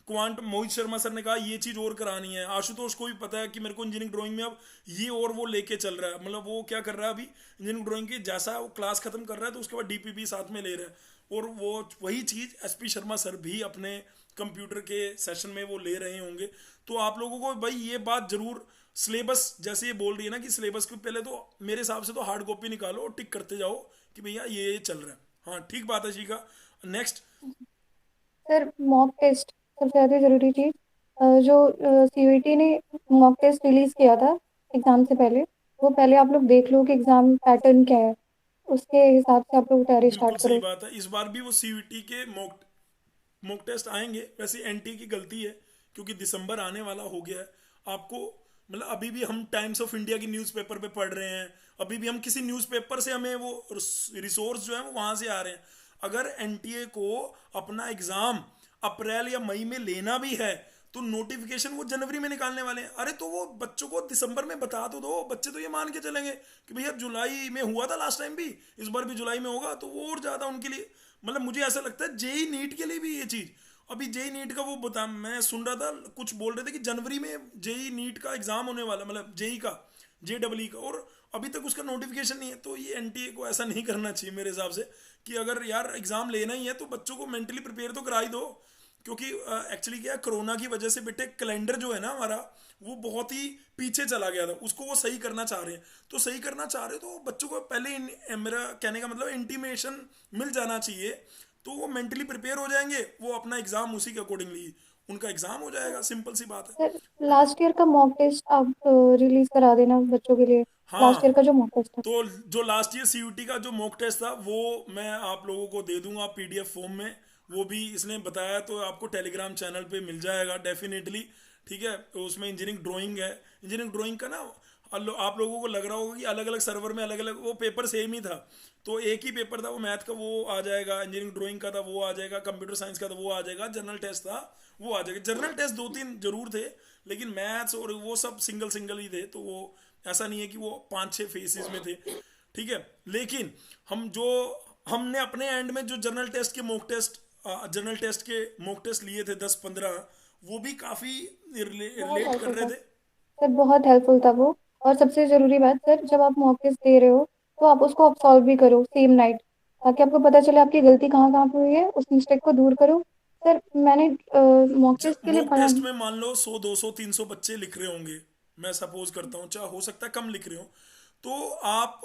क्वांट मोहित शर्मा सर ने कहा ये चीज और करानी है। आशुतोष को भी पता है कि मेरे को इंजीनियरिंग ड्राइंग में अब ये और वो लेके चल रहा है, मतलब वो क्या कर रहा है अभी इंजीनियरिंग ड्राइंग की, जैसा वो क्लास खत्म कर रहा है तो उसके बाद डीपीपी साथ में ले रहा है। और वो वही चीज एसपी शर्मा सर भी अपने कंप्यूटर के सेशन में वो ले रहे होंगे। तो आप लोगों को भाई ये बात जरूर, सिलेबस जैसे ये बोल रही है ना कि सिलेबस के पहले तो मेरे हिसाब से तो हार्ड कॉपी निकालो और टिक करते जाओ कि भैया ये चल रहा है। हाँ ठीक बात है शिका। नेक्स्ट। सर मॉक टेस्ट सबसे ज़्यादा ज़रूरी चीज़। जो सीयूईटी ने मॉक टेस्ट रिलीज़ किया था एग्ज़ाम से पहले, वो पहले आप लोग देख लो कि एग्ज़ाम पैटर्न क्या है, उसके हिसाब से आप लोग तैयारी बिल्कुल स्टार्ट सही करो। बात है, इस बार भी वो सीयूटी के मॉक मॉक टेस्ट आएंगे। वैसे एनटी की गलती है क्योंकि दिसंबर आने वाला हो गया है। आपको मतलब अभी भी हम टाइम्स ऑफ इंडिया की न्यूज़पेपर पे पढ़ रहे हैं, अभी भी हम किसी न्यूज़पेपर से हमें वो रिसोर्स जो है वो वहाँ से आ रहे हैं। अगर एनटीए को अपना एग्ज़ाम अप्रैल या मई में लेना भी है तो नोटिफिकेशन वो जनवरी में निकालने वाले हैं। अरे तो वो बच्चों को दिसंबर में बता तो दो, बच्चे तो ये मान के चलेंगे कि भैया जुलाई में हुआ था लास्ट टाइम भी, इस बार भी जुलाई में होगा। तो वो और ज़्यादा उनके लिए, मतलब मुझे ऐसा लगता है जेई नीट के लिए भी ये चीज़, अभी जेई नीट का वो बता, मैं सुन रहा था कुछ बोल रहे थे कि जनवरी में जेई नीट का एग्ज़ाम होने वाला, मतलब जेई का, जेडब्ल्यू का, और अभी तक उसका नोटिफिकेशन नहीं है। तो ये एनटीए को ऐसा नहीं करना चाहिए मेरे हिसाब से कि अगर यार एग्ज़ाम लेना ही है तो बच्चों को मेंटली प्रिपेयर तो करा ही दो। क्योंकि एक्चुअली क्या है, कोरोना की वजह से बेटे कैलेंडर जो है ना हमारा वो बहुत ही पीछे चला गया था, उसको वो सही करना चाह रहे हैं। तो सही करना चाह रहे हो तो बच्चों को पहले मेरा कहने का मतलब इंटीमेशन मिल जाना चाहिए। तो वो मेंटली प्रिपेयर हो जाएंगे, वो अपना एग्ज़ाम उसी के अकॉर्डिंगली उनका एग्ज़ाम हो जाएगा, सिंपल सी बात है। सर लास्ट ईयर का मॉक टेस्ट आप रिलीज़ करा देना बच्चों के लिए। लास्ट ईयर हाँ। का जो मॉक टेस्ट था। तो जो लास्ट ईयर सीयूटी का जो मॉक टेस्ट था वो मैं आप लोगों को दे दूंगा पीडीएफ फॉर्म में। वो भी इसने बताया तो आपको टेलीग्राम चैनल पे मिल जाएगा डेफिनेटली। ठीक है। तो उसमें इंजीनियरिंग ड्राइंग है, इंजीनियरिंग ड्राइंग का ना आप लोगों को लग रहा होगा कि अलग अलग सर्वर में अलग अलग, वो पेपर सेम ही था। तो एक ही पेपर था, वो मैथ का वो आ जाएगा, इंजीनियरिंग ड्राइंग का था वो आ जाएगा, कंप्यूटर साइंस का था वो आ जाएगा, जनरल टेस्ट था वो आ जाएगा। जनरल टेस्ट 2-3 जरूर थे लेकिन मैथ्स और वो सब सिंगल सिंगल ही थे। तो वो ऐसा नहीं है कि वो 5-6 फेसेस में थे। ठीक है। लेकिन हमने अपने एंड में जो जनरल टेस्ट के मॉक टेस्ट, जनरल टेस्ट के मॉक टेस्ट लिए थे 10-15, वो भी काफ़ी बहुत रिलेट कर हेल्पफुल रहे था थे। सर, बहुत हेल्पफुल था वो। और सबसे ज़रूरी बात सर, जब आप मॉक टेस्ट दे रहे हो तो आप उसको आप सॉल्व भी करो सेम नाइट, ताकि आपको पता चले आपकी गलती कहाँ कहाँ पे हुई है, उस मिस्टेक को दूर करो। सर मैंने मॉक टेस्ट जब के लिए मॉक पढ़ा। टेस्ट में मान लो 100 200 300 बच्चे लिख रहे होंगे, मैं सपोज करता हूँ, चाहे हो सकता है कम लिख रहे हो, तो आप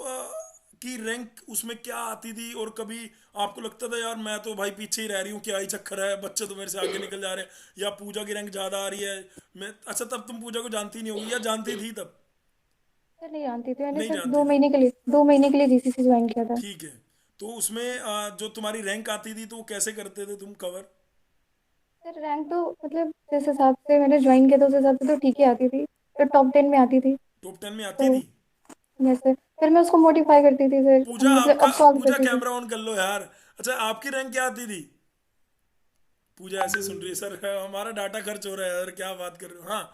की रैंक उसमें क्या आती थी, और कभी आपको लगता था यार मैं तो भाई पीछे ही रह रही हूँ, क्या ही चक्कर है, बच्चे तो मेरे से आगे निकल जा रहे हैं, या पूजा की रैंक ज़्यादा आ रही है? मैं अच्छा, तब तुम पूजा को जानती नहीं होगी, या जानती थी तब? सर नहीं जानती थी मैंने, नहीं सर जानती दो थी। महीने के लिए 2 महीने के लिए जीसीसी ज्वाइन किया था। ठीक है। तो उसमें जो तुम्हारी रैंक आती थी तो वो कैसे करते थे तुम कवर? सर रैंक तो मतलब जिस हिसाब से मैंने ज्वाइन किया था उस हिसाब से तो ठीक ही आती थी, तो टॉप 10 में आती थी। टॉप 10 में आती तो थी? जैसे फिर मैं उसको मॉडिफाई करती थी, फिर पूजा मतलब आपका, अब सॉल्व पूजा करती थी। कैमरा ऑन कर लो यार। अच्छा, आपकी रैंक क्या आती थी? पूजा ऐसे सुन रही है, सर हमारा डाटा खर्च हो रहा है यार, क्या बात कर रहे हो? हाँ,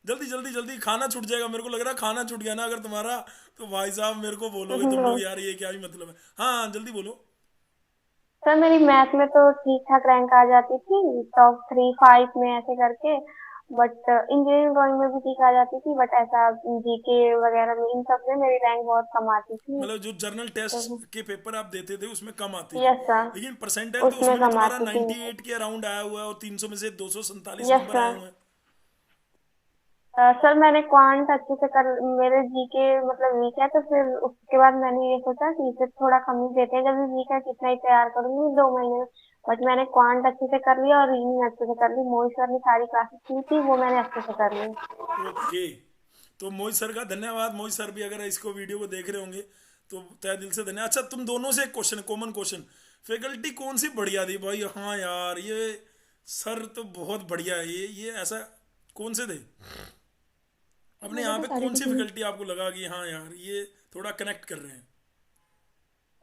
जल्दी जल्दी जल्दी, खाना छूट जाएगा, मेरे को लग रहा है खाना छूट गया ना अगर तुम्हारा, तो भाई साहब मेरे को बोलोगे तुम लोग यार ये क्या ही मतलब है। हाँ जल्दी बोलो। सर मेरी मैथ में तो ठीक ठाक रैंक आ जाती थी, टॉप 3 5 में ऐसे करके। बट इंजीनियरिंग ड्राइंग में भी ठीक आ जाती थी, बट ऐसा जीके वगैरह में इन सब में मेरी रैंक बहुत कम आती थी। मतलब जो जर्नल टेस्ट तो के पेपर आप देते थे उसमें कम आती थी, यस सर, लेकिन परसेंटाइल तो उसमें उसमें भी कम तुम्हारा आती थी। 98 के अराउंड आया हुआ है, और 300 में से 247 यस नंबर आए सर। हुए हैं। सर मैंने क्वांट अच्छे से कर, मेरे जीके मतलब वीक है, तो फिर उसके बाद मैंने ये सोचा कि इसे थोड़ा कम ही देते हैं, जब भी वीक है कितना ही तैयार करूंगी 2 महीने में। बट मैंने क्वांट अच्छे से कर लिया और रीजनिंग अच्छे से कर ली, मोहित सर ने सारी क्लासेस की थी वो मैंने अच्छे से कर ली। ओके। तो मोहित सर का धन्यवाद। मोहित सर भी अगर इसको वीडियो को देख रहे होंगे तो तहे दिल से धन्यवाद। अच्छा, तुम दोनों से एक क्वेश्चन, कॉमन क्वेश्चन, फैकल्टी कौन सी बढ़िया थी भाई? हाँ यार ये सर तो बहुत बढ़िया है, ये ऐसा कौन से थे सर अपने मुझे यहाँ तो पे? सारे कौन सी टीचर, फैकल्टी आपको लगा कि हाँ यार ये थोड़ा कनेक्ट कर रहे हैं?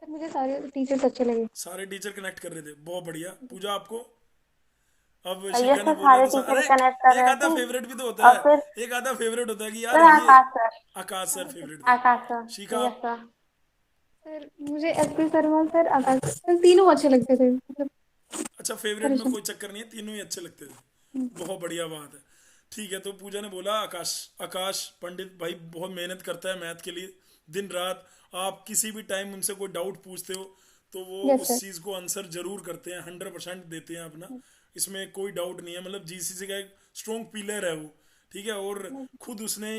सर मुझे सारे टीचर्स अच्छे लगे। सारे टीचर कनेक्ट कर रहे थे, बहुत बढ़िया। पूजा आपको? अब यस शिखा ने सर, बोला सारे तो टीचर अरे, कनेक्ट कर एक रहे आधा थे। फेवरेट भी तो होता और है, फिर एक आधा फेवरेट होता है कि यार सर ये। आकाश सर। आकाश सर हाँ सर। फेवरेट थे। आकाश सर। शिखा यस आप? सर। सर मुझे एसपी शर्मा सर, आकाश सर, तीनों अच्छे लगते थे मतलब। अच्छा, फेवरेट में परेशान। कोई चक्कर नहीं है, तीनों ही अच्छे लगते थे। बहुत बढ़िया बात है। ठीक है, तो पूजा ने बोला आकाश। आकाश पंडित भाई बहुत मेहनत करता है मैथ के लिए, दिन रात। आप किसी भी टाइम उनसे कोई डाउट पूछते हो तो वो यस उस सर। चीज़ को आंसर जरूर करते हैं, 100% देते हैं अपना। इसमें कोई डाउट नहीं है, मतलब जीसीसी का एक स्ट्रॉन्ग पिलर है वो। ठीक है, और खुद उसने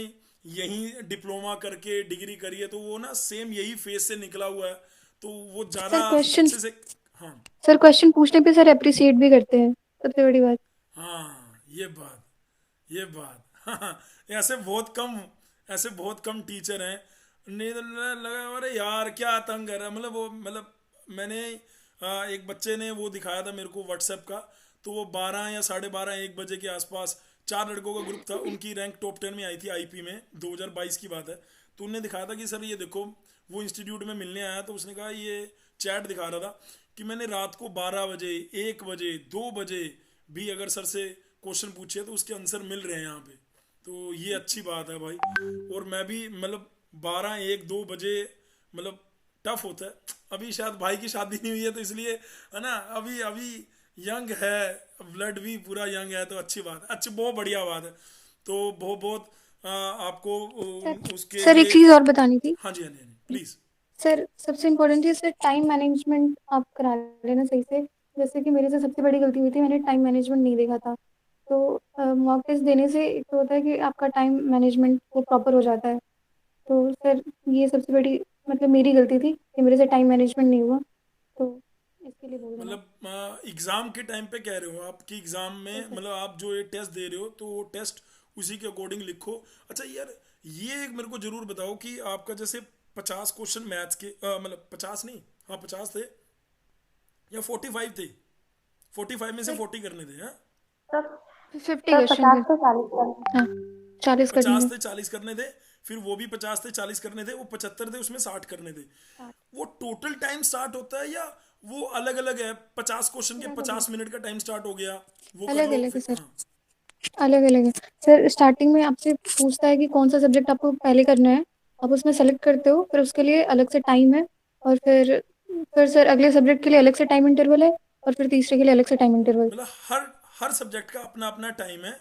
यही डिप्लोमा करके डिग्री करी है, तो वो ना सेम यही फेस से निकला हुआ है, तो वो ज़्यादा सर क्वेश्चन, अच्छे से। हाँ। सर क्वेश्चन पूछने पे सर अप्रिसिएट भी करते हैं, सबसे बड़ी बात। हाँ ये बात, ये बात हाँ, ऐसे बहुत कम, ऐसे बहुत कम टीचर हैं। नहीं तो लगा अरे यार क्या तंग कर रहा है, मतलब वो मतलब मैंने एक बच्चे ने वो दिखाया था मेरे को व्हाट्सएप का, तो वो 12 या 12:30 1 बजे के आसपास, 4 लड़कों का ग्रुप था, उनकी रैंक टॉप 10 में आई थी आईपी में, 2022 की बात है। तो उनने दिखाया था कि सर ये देखो, वो इंस्टीट्यूट में मिलने आया तो उसने कहा, ये चैट दिखा रहा था कि मैंने रात को 12 बजे, 1 बजे, 2 बजे भी अगर सर से क्वेश्चन पूछे तो उसके आंसर मिल रहे हैं यहाँ पे। तो ये अच्छी बात है भाई। और मैं भी मतलब 12 1 2 बजे, मतलब टफ होता है। अभी शायद भाई की शादी नहीं हुई है तो इसलिए, है ना, अभी अभी यंग है, ब्लड भी पूरा यंग है, तो अच्छी बात है, अच्छी बहुत बढ़िया बात है। तो बहुत बहुत आपको सर, उसके सर एक लिए। चीज़ और बतानी थी। हाँ जी, हाँ जी, हाँ जी, प्लीज़। सर सबसे इम्पोर्टेंट चीज़ सर, टाइम मैनेजमेंट आप करा लेना सही से। जैसे कि मेरे से सबसे बड़ी गलती हुई थी, मैंने टाइम मैनेजमेंट नहीं देखा था। तो मॉक टेस्ट देने से एक तो होता है कि आपका टाइम मैनेजमेंट वो प्रॉपर हो जाता है। तो सर ये सबसे बड़ी मतलब मेरी गलती थी कि मेरे से टाइम मैनेजमेंट नहीं हुआ, तो इसके लिए बोल देना। मतलब एग्ज़ाम के टाइम पे कह रहे हो आप कि एग्ज़ाम यस में, सर। मतलब आप जो ये टेस्ट दे रहे हो तो वो टेस्ट उसी के अकॉर्डिंग लिखो। अच्छा यार, ये एक मेरे को ज़रूर बताओ कि आपका जैसे 50 क्वेश्चन मैथ्स के, मतलब 50 नहीं, हाँ 50 थे या 45 थे? 45 में से सर 40 करने थे, हाँ? सर 50 सर क्वेश्चन थे। 50 से 40 कर। हाँ, 40 करने 50 थे। थे, 40 करने थे, फिर वो भी 50 थे, 40 करने थे, वो 75 थे, उसमें 60 करने थे। वो टोटल टाइम स्टार्ट होता है या वो अलग अलग है? 50 क्वेश्चन के अलग अलग 50 मिनट का टाइम स्टार्ट हो गया, वो कर अलग लो अलग है फिर। सर। हाँ। अलग अलग है सर। स्टार्टिंग में आपसे पूछता है कि कौन सा सब्जेक्ट आपको पहले करना है। आप उसमें सेलेक्ट करते हो, फिर उसके लिए अलग से टाइम है। और फिर सर अगले सब्जेक्ट के लिए अलग से टाइम इंटरवल है, और फिर तीसरे के लिए अलग से टाइम इंटरवल। मतलब हर हर सब्जेक्ट का अपना अपना टाइम है,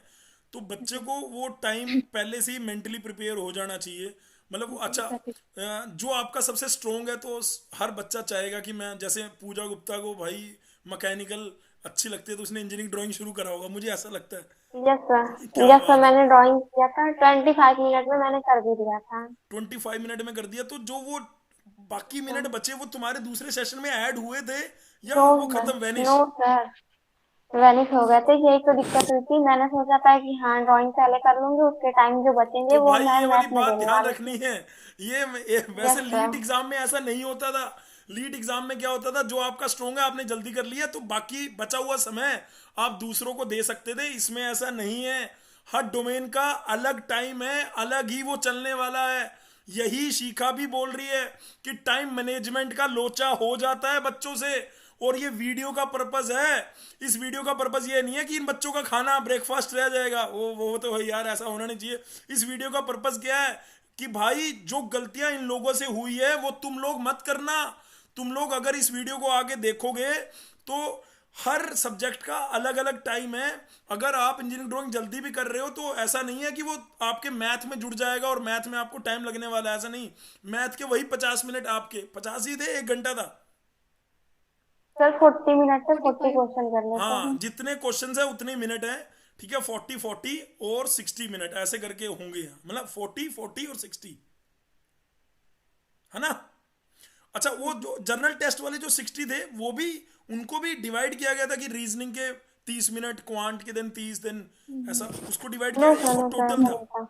तो बच्चे को वो टाइम पहले से ही मेंटली प्रिपेयर हो जाना चाहिए। मतलब अच्छा, एग्जैक्टली। जो आपका सबसे स्ट्रोंग है तो हर बच्चा चाहेगा कि मैं, जैसे पूजा गुप्ता को भाई मैकेनिकल अच्छी लगती है तो उसने इंजीनियरिंग ड्राइंग शुरू करा होगा, मुझे ऐसा लगता है। Yes sir. क्या यस सर, बात है। मैंने ड्राइंग किया था 25 मिनट में, मैंने कर भी दिया था। 25 मिनट में कर दिया, तो जो वो बाकी मिनट बचे वो तुम्हारे दूसरे सेशन में ऐड हुए थे या नो वो सर, खत्म, नो वैनिश? सर, वेनिश हो गए थे। यही तो दिक्कत हुई थी। मैंने सोचा था कि हाँ ड्राइंग पहले कर लूंगी, उसके टाइम जो बचेंगे तो वो भाई मैं ये वाली मैथ में बात देने ध्यान वाली रखनी थी। है। वैसे यस लीट सर। एग्जाम में ऐसा नहीं होता था। लीट एग्जाम में क्या होता था, जो आपका स्ट्रोंग है आपने जल्दी कर लिया, तो बाकी बचा हुआ समय आप दूसरों को दे सकते थे। इसमें ऐसा नहीं है। हर डोमेन का अलग टाइम है, अलग ही वो चलने वाला है। यही शिखा भी बोल रही है कि टाइम मैनेजमेंट का लोचा हो जाता है बच्चों से। और ये वीडियो का पर्पस है। इस वीडियो का पर्पस ये नहीं है कि इन बच्चों का खाना ब्रेकफास्ट रह जाएगा, वो तो भाई यार ऐसा होना नहीं चाहिए। इस वीडियो का पर्पस क्या है कि भाई जो गलतियां इन लोगों से हुई है वो तुम लोग मत करना। तुम लोग अगर इस वीडियो को आगे देखोगे तो हर सब्जेक्ट का अलग अलग टाइम है। अगर आप इंजीनियरिंग ड्राइंग जल्दी भी कर रहे हो तो ऐसा नहीं है कि वो आपके मैथ में जुड़ जाएगा और मैथ में आपको टाइम लगने वाला है, ऐसा नहीं। मैथ के वही 50 मिनट, आपके 50 ही थे, 1 घंटा था। सर 40 मिनट से 40 45। क्वेश्चन करने थे। हाँ, जितने क्वेश्चन है उतने मिनट है। ठीक है, 40 40 और 60 मिनट ऐसे करके होंगे, मतलब 40 40 और 60, है ना? अच्छा, वो जो जनरल टेस्ट वाले जो 60 थे वो भी, उनको भी डिवाइड किया गया था कि रीजनिंग के 30 मिनट, क्वांट के दिन 30 दिन, ऐसा उसको डिवाइड किया नो गया, या सर, वो नो सर, टोटल था? नहीं था।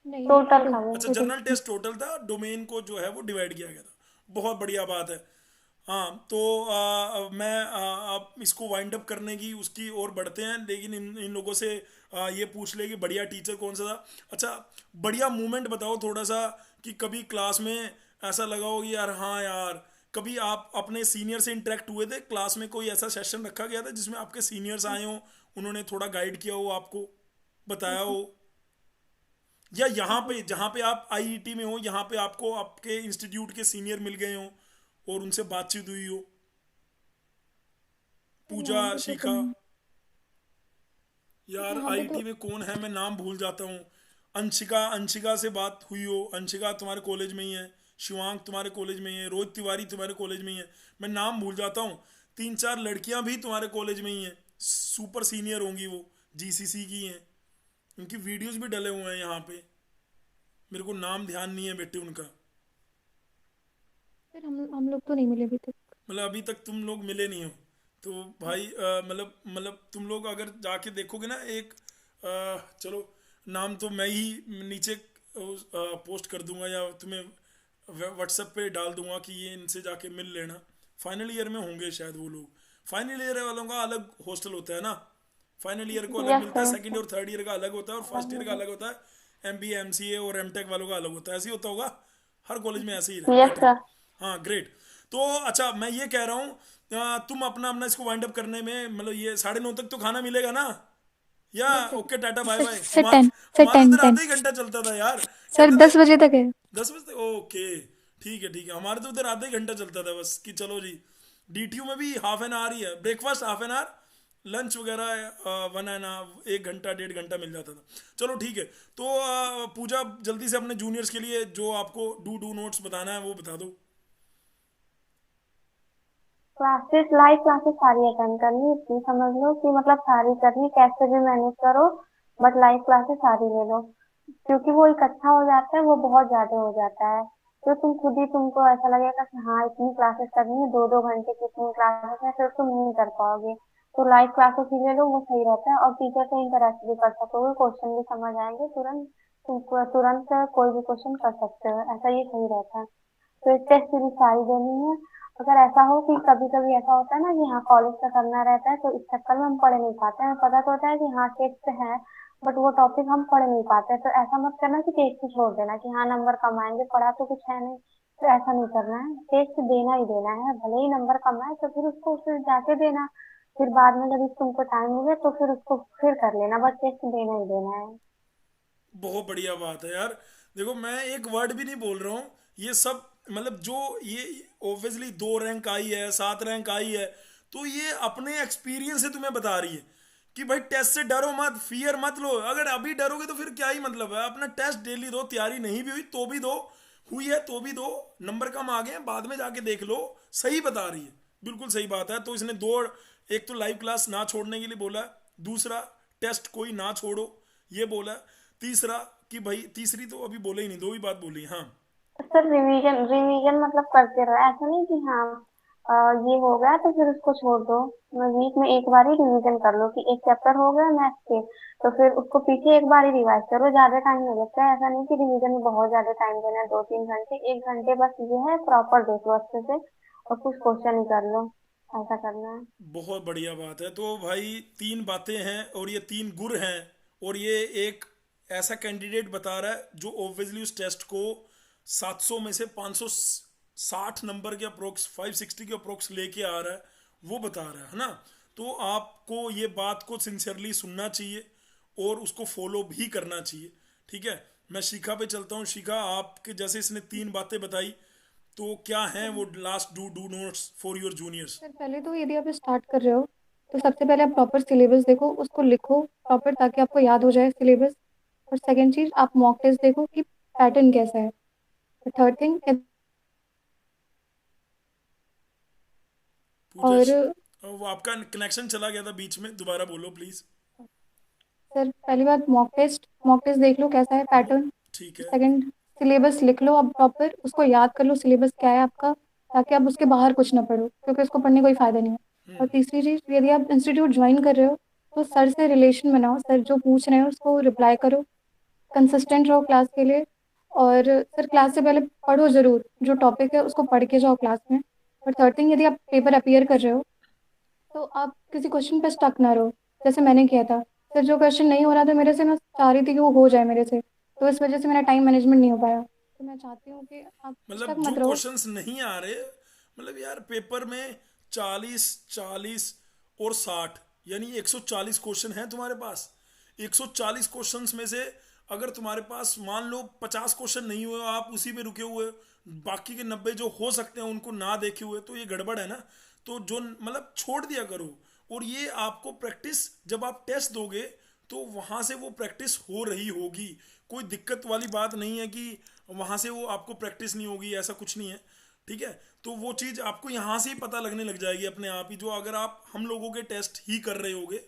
नहीं, टोटल टोटल था वो। अच्छा, टोटल। जनरल टेस्ट टोटल था, डोमेन को जो है वो डिवाइड किया गया था। बहुत बढ़िया बात है। हाँ, तो मैं अब इसको वाइंड अप करने की उसकी ओर बढ़ते हैं, लेकिन इन लोगों से ये पूछ ले कि बढ़िया टीचर कौन सा था। अच्छा, बढ़िया मोमेंट बताओ थोड़ा सा, कि कभी क्लास में ऐसा लगा हो कि यार हाँ यार, कभी आप अपने सीनियर से इंटरेक्ट हुए थे क्लास में, कोई ऐसा सेशन रखा गया था जिसमें आपके सीनियर्स आए हो, उन्होंने थोड़ा गाइड किया हो, आपको बताया हो, या यहाँ पे जहाँ पे आप आईआईटी में हो, यहाँ पे आपको आपके इंस्टीट्यूट के सीनियर मिल गए हो और उनसे बातचीत हुई हो? पूजा, यहाँ पे तो शिखा, तुम यार यहाँ पे आईआईटी तो में कौन है, मैं नाम भूल जाता हूँ। अंशिका, अंशिका से बात हुई हो? अंशिका तुम्हारे कॉलेज में ही है। शिवांग तुम्हारे कॉलेज में ही है। रोहित तिवारी तुम्हारे कॉलेज में ही है। मैं नाम भूल जाता हूँ। 3 4 लड़कियां भी तुम्हारे कॉलेज में ही हैं, सुपर सीनियर होंगी वो, जीसीसी की हैं। उनकी वीडियोस भी डले हुए हैं यहाँ पे। मेरे को नाम ध्यान नहीं है बेटे उनका। फिर हम लोग तो नहीं मिले अभी तक। मतलब अभी तक तुम लोग मिले नहीं हो? तो भाई मतलब तुम लोग अगर जाके देखोगे ना, एक चलो, नाम तो मैं ही नीचे पोस्ट कर दूंगा या तुम्हें व्हाट्सएप पे डाल दूंगा कि ये इनसे जाके मिल लेना। फाइनल ईयर में होंगे शायद वो लोग। फाइनल ईयर वालों का अलग हॉस्टल होता है ना। फाइनल ईयर को अलग यस मिलता है, सर। सेकंड और थर्ड ईयर का अलग होता है, और फर्स्ट ईयर का अलग होता है। एमबीए एमसीए और एमटेक वालों का अलग होता है। ऐसे ही होता होगा, हर कॉलेज में ऐसे ही यस पैटर्न। सर। हाँ, ग्रेट। तो अच्छा, मैं ये कह रहा हूँ, तुम अपना अपना इसको वाइंड अप करने में, मतलब ये 9:30 तक तो खाना मिलेगा ना? या बस फिर ओके, टाटा बाय फिर बाय। फिर 10, फिर हमारा 10, उधर 10। आधा ही घंटा चलता था यार, सर कहते थे 10 बजे तक है। 10 बजे तक। ओके, ठीक है ठीक है। हमारे तो उधर आधा ही घंटा चलता था बस, कि चलो जी। डीटीयू में भी हाफ एन आवर ही है, breakfast half an hour, lunch वगैरह 1 1 1 घंटा 1.5 घंटा मिल जाता था। चलो ठीक है। तो पूजा, जल्दी से अपने जूनियर्स के लिए जो आपको डू नोट्स बताना है वो बता दो। क्लासेस, लाइव क्लासेस सारी अटेंड करनी, इतनी समझ लो कि मतलब सारी करनी, कैसे भी मैनेज करो, बट लाइव क्लासेस सारी ले लो। क्योंकि वो एक अच्छा हो जाता है, वो बहुत ज्यादा हो जाता है। तो तुम खुद ही, तुमको ऐसा लगेगा कि हाँ इतनी क्लासेस करनी है, 2 2 घंटे की इतनी क्लासेस है, फिर तुम नहीं कर पाओगे। तो लाइव क्लासेस ही ले लो, वो सही रहता है। और टीचर से इंटरेक्ट भी कर सकोगे, क्वेश्चन भी समझ आएंगे तुरंत। तुम तुरंत कोई भी क्वेश्चन कर सकते हो, ऐसा ये सही रहता है। तो एक टेस्ट सीरीज सारी देनी है। अगर ऐसा हो कि कभी कभी ऐसा होता है ना कि हाँ कॉलेज का करना रहता है, तो इस चक्कर में हम पढ़ नहीं पाते हैं। पता तो होता है कि हाँ टेस्ट है, बट वो टॉपिक हम पढ़ नहीं पाते हैं। तो ऐसा मत करना कि टेस्ट ही छोड़ देना कि हाँ नंबर कम आएंगे, पढ़ा तो कुछ है नहीं। तो ऐसा नहीं करना है, टेस्ट देना ही देना है। भले ही नंबर कम आए तो फिर उसको फिर जाके देना। फिर बाद में जब तुमको टाइम मिले तो फिर उसको फिर कर लेना, बस टेस्ट देना ही देना है। बहुत बढ़िया बात है यार। देखो, मैं एक वर्ड भी नहीं बोल रहा हूँ, ये सब मतलब जो ये ऑब्वियसली 2 रैंक आई है, 7 रैंक आई है, तो ये अपने एक्सपीरियंस से तुम्हें बता रही है कि भाई टेस्ट से डरो मत, फियर मत लो। अगर अभी डरोगे तो फिर क्या ही मतलब है। अपना टेस्ट डेली दो, तैयारी नहीं भी हुई तो भी दो, हुई है तो भी दो। नंबर कम आ गए हैं, बाद में जाके देख लो। सही बता रही है, बिल्कुल सही बात है। तो इसने दो, एक तो लाइव क्लास ना छोड़ने के लिए बोला है, दूसरा टेस्ट कोई ना छोड़ो ये बोला है, तीसरा कि भाई, तीसरी तो अभी बोले ही नहीं, 2 ही बात बोली। हाँ, सर रिवीजन रिवीजन मतलब करते रहो, ऐसा नहीं कि हाँ ये हो गया तो फिर उसको छोड़ दो। मैं वीक में एक बार ही रिवीजन कर लो कि एक चैप्टर हो गया मैथ के, तो फिर उसको पीछे एक बार ही रिवाइज करो, ज्यादा टाइम नहीं लगता है। ऐसा नहीं कि रिवीजन में बहुत ज्यादा टाइम देना है, 2-3 घंटे, 1 घंटे बस ये है, प्रॉपर देख लो अच्छे से और कुछ क्वेश्चन ही कर लो, ऐसा करना है। बहुत बढ़िया बात है। तो भाई तीन बातें हैं और ये तीन गुर हैं, और ये एक ऐसा कैंडिडेट बता रहा है जो ऑब्वियसली उस टेस्ट को 700 में से 560 नंबर के अप्रोक्स, 560 के अप्रोक्स लेके आ रहा है, वो बता रहा है ना। तो आपको ये बात को सिंसियरली सुनना चाहिए और उसको फॉलो भी करना चाहिए। ठीक है, मैं शिखा पे चलता हूँ। शिखा, आपके जैसे इसने तीन बातें बताई, तो क्या हैं वो last do do notes for your juniors? Sir पहले तो यदि आप स्टार्ट कर रहे हो तो सबसे पहले आप प्रॉपर सिलेबस देखो, उसको लिखो प्रॉपर ताकि आपको याद हो जाए सिलेबस। और सेकंड चीज, आप मॉक टेस्ट देखो कि पैटर्न कैसा है। थर्ड थिंग, पूजा, और वो आपका कनेक्शन चला गया था बीच में, दोबारा बोलो प्लीज। सर पहली बात मॉक टेस्ट देख लो कैसा है पैटर्न। ठीक है। सेकंड, सिलेबस लिख लो अब प्रॉपर, उसको याद कर लो सिलेबस क्या है आपका, ताकि आप उसके बाहर कुछ ना पढ़ो क्योंकि उसको पढ़ने कोई फायदा नहीं है। और तीसरी चीज, यदि आप इंस्टीट्यूट ज्वाइन कर रहे हो तो सर से रिलेशन बनाओ, सर जो पूछ रहे हैं उसको रिप्लाई करो, कंसिस्टेंट रहो क्लास के लिए। और सर क्लास से पहले पढ़ो जरूर, जो टॉपिक है उसको पढ़ के जाओ क्लास में। और थर्ड थिंग, यदि आप पेपर अपियर कर रहे हो तो आप किसी क्वेश्चन पे स्टक ना रहो, जैसे मैंने किया था। सर जो क्वेश्चन नहीं हो रहा था मेरे से, मैं चाह रही थी कि वो हो जाए मेरे से, तो इस वजह से मेरा टाइम मैनेजमेंट नहीं हो पाया। तो मैं चाहती हूँ कि आप स्टक मतलब जो मत रहो। क्वेश्चंस नहीं आ रहे, मतलब यार पेपर में 40, 40 और 60, यानी 140 क्वेश्चन हैं तुम्हारे पास। 140 क्वेश्चंस में से अगर तुम्हारे पास मान लो 50 क्वेश्चन नहीं हुए, आप उसी पे रुके हुए, बाकी के 90 जो हो सकते हैं उनको ना देखे हुए, तो ये गड़बड़ है ना। तो जो मतलब छोड़ दिया करो। और ये आपको प्रैक्टिस, जब आप टेस्ट दोगे तो वहां से वो प्रैक्टिस हो रही होगी। कोई दिक्कत वाली बात नहीं है कि वहां से वो आपको प्रैक्टिस नहीं होगी, ऐसा कुछ नहीं है। ठीक है, तो वो चीज़ आपको यहाँ से ही पता लगने लग जाएगी अपने आप ही। जो अगर आप हम लोगों के टेस्ट ही कर रहे होगे,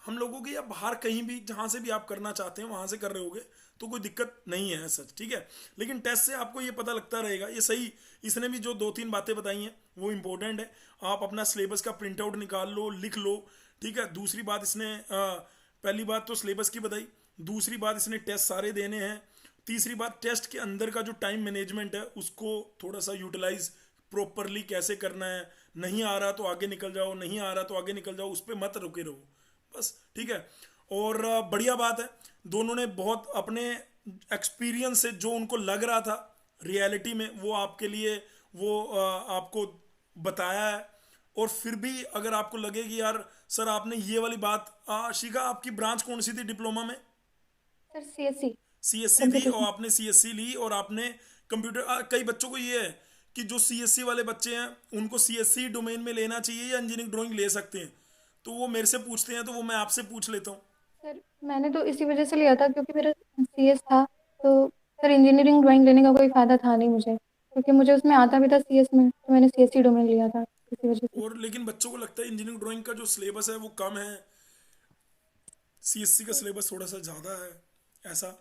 हम लोगों के या बाहर कहीं भी जहाँ से भी आप करना चाहते हैं वहाँ से कर रहे होगे, तो कोई दिक्कत नहीं है सच। ठीक है, लेकिन टेस्ट से आपको ये पता लगता रहेगा। ये सही, इसने भी जो दो तीन बातें बताई हैं वो इंपॉर्टेंट है। आप अपना सिलेबस का प्रिंट आउट निकाल लो, लिख लो। ठीक है, दूसरी बात इसने पहली बात तो सिलेबस की बताई, दूसरी बात इसने टेस्ट सारे देने हैं, तीसरी बात टेस्ट के अंदर का जो टाइम मैनेजमेंट है उसको थोड़ा सा यूटिलाइज प्रॉपरली कैसे करना है। नहीं आ रहा तो आगे निकल जाओ, नहीं आ रहा तो आगे निकल जाओ, उस पर मत रुके रहो बस। ठीक है, और बढ़िया बात है, दोनों ने बहुत अपने एक्सपीरियंस से जो उनको लग रहा था रियलिटी में, वो आपके लिए वो आपको बताया है। और फिर भी अगर आपको लगे कि यार सर आपने ये वाली बात, शिखा आपकी ब्रांच कौन सी थी डिप्लोमा में? सर CSC, सीएससी थी, कंप्यूटर और साइंस। आपने सीएससी ली और आपने कंप्यूटर, कई बच्चों को ये है कि जो सीएससी वाले बच्चे हैं उनको सीएससी डोमेन में लेना चाहिए या इंजीनियरिंग ड्राइंग ले सकते हैं, तो वो मेरे से पूछते हैं, तो वो मैं आपसे पूछ लेता हूँ। सर मैंने तो इसी वजह से लिया था क्योंकि मेरा CS था। तो सर इंजीनियरिंग ड्राइंग लेने का कोई फायदा था नहीं मुझे, क्योंकि मुझे उसमें आता भी था CS में, तो मैंने CSC डोमेन लिया था इसी वजह से। और लेकिन बच्चों को लगता है इंजीनियरिंग ड्राइंग का जो सिलेबस है वो कम है, सीएससी का सिलेबस थोड़ा सा ज़्यादा है, ऐसा।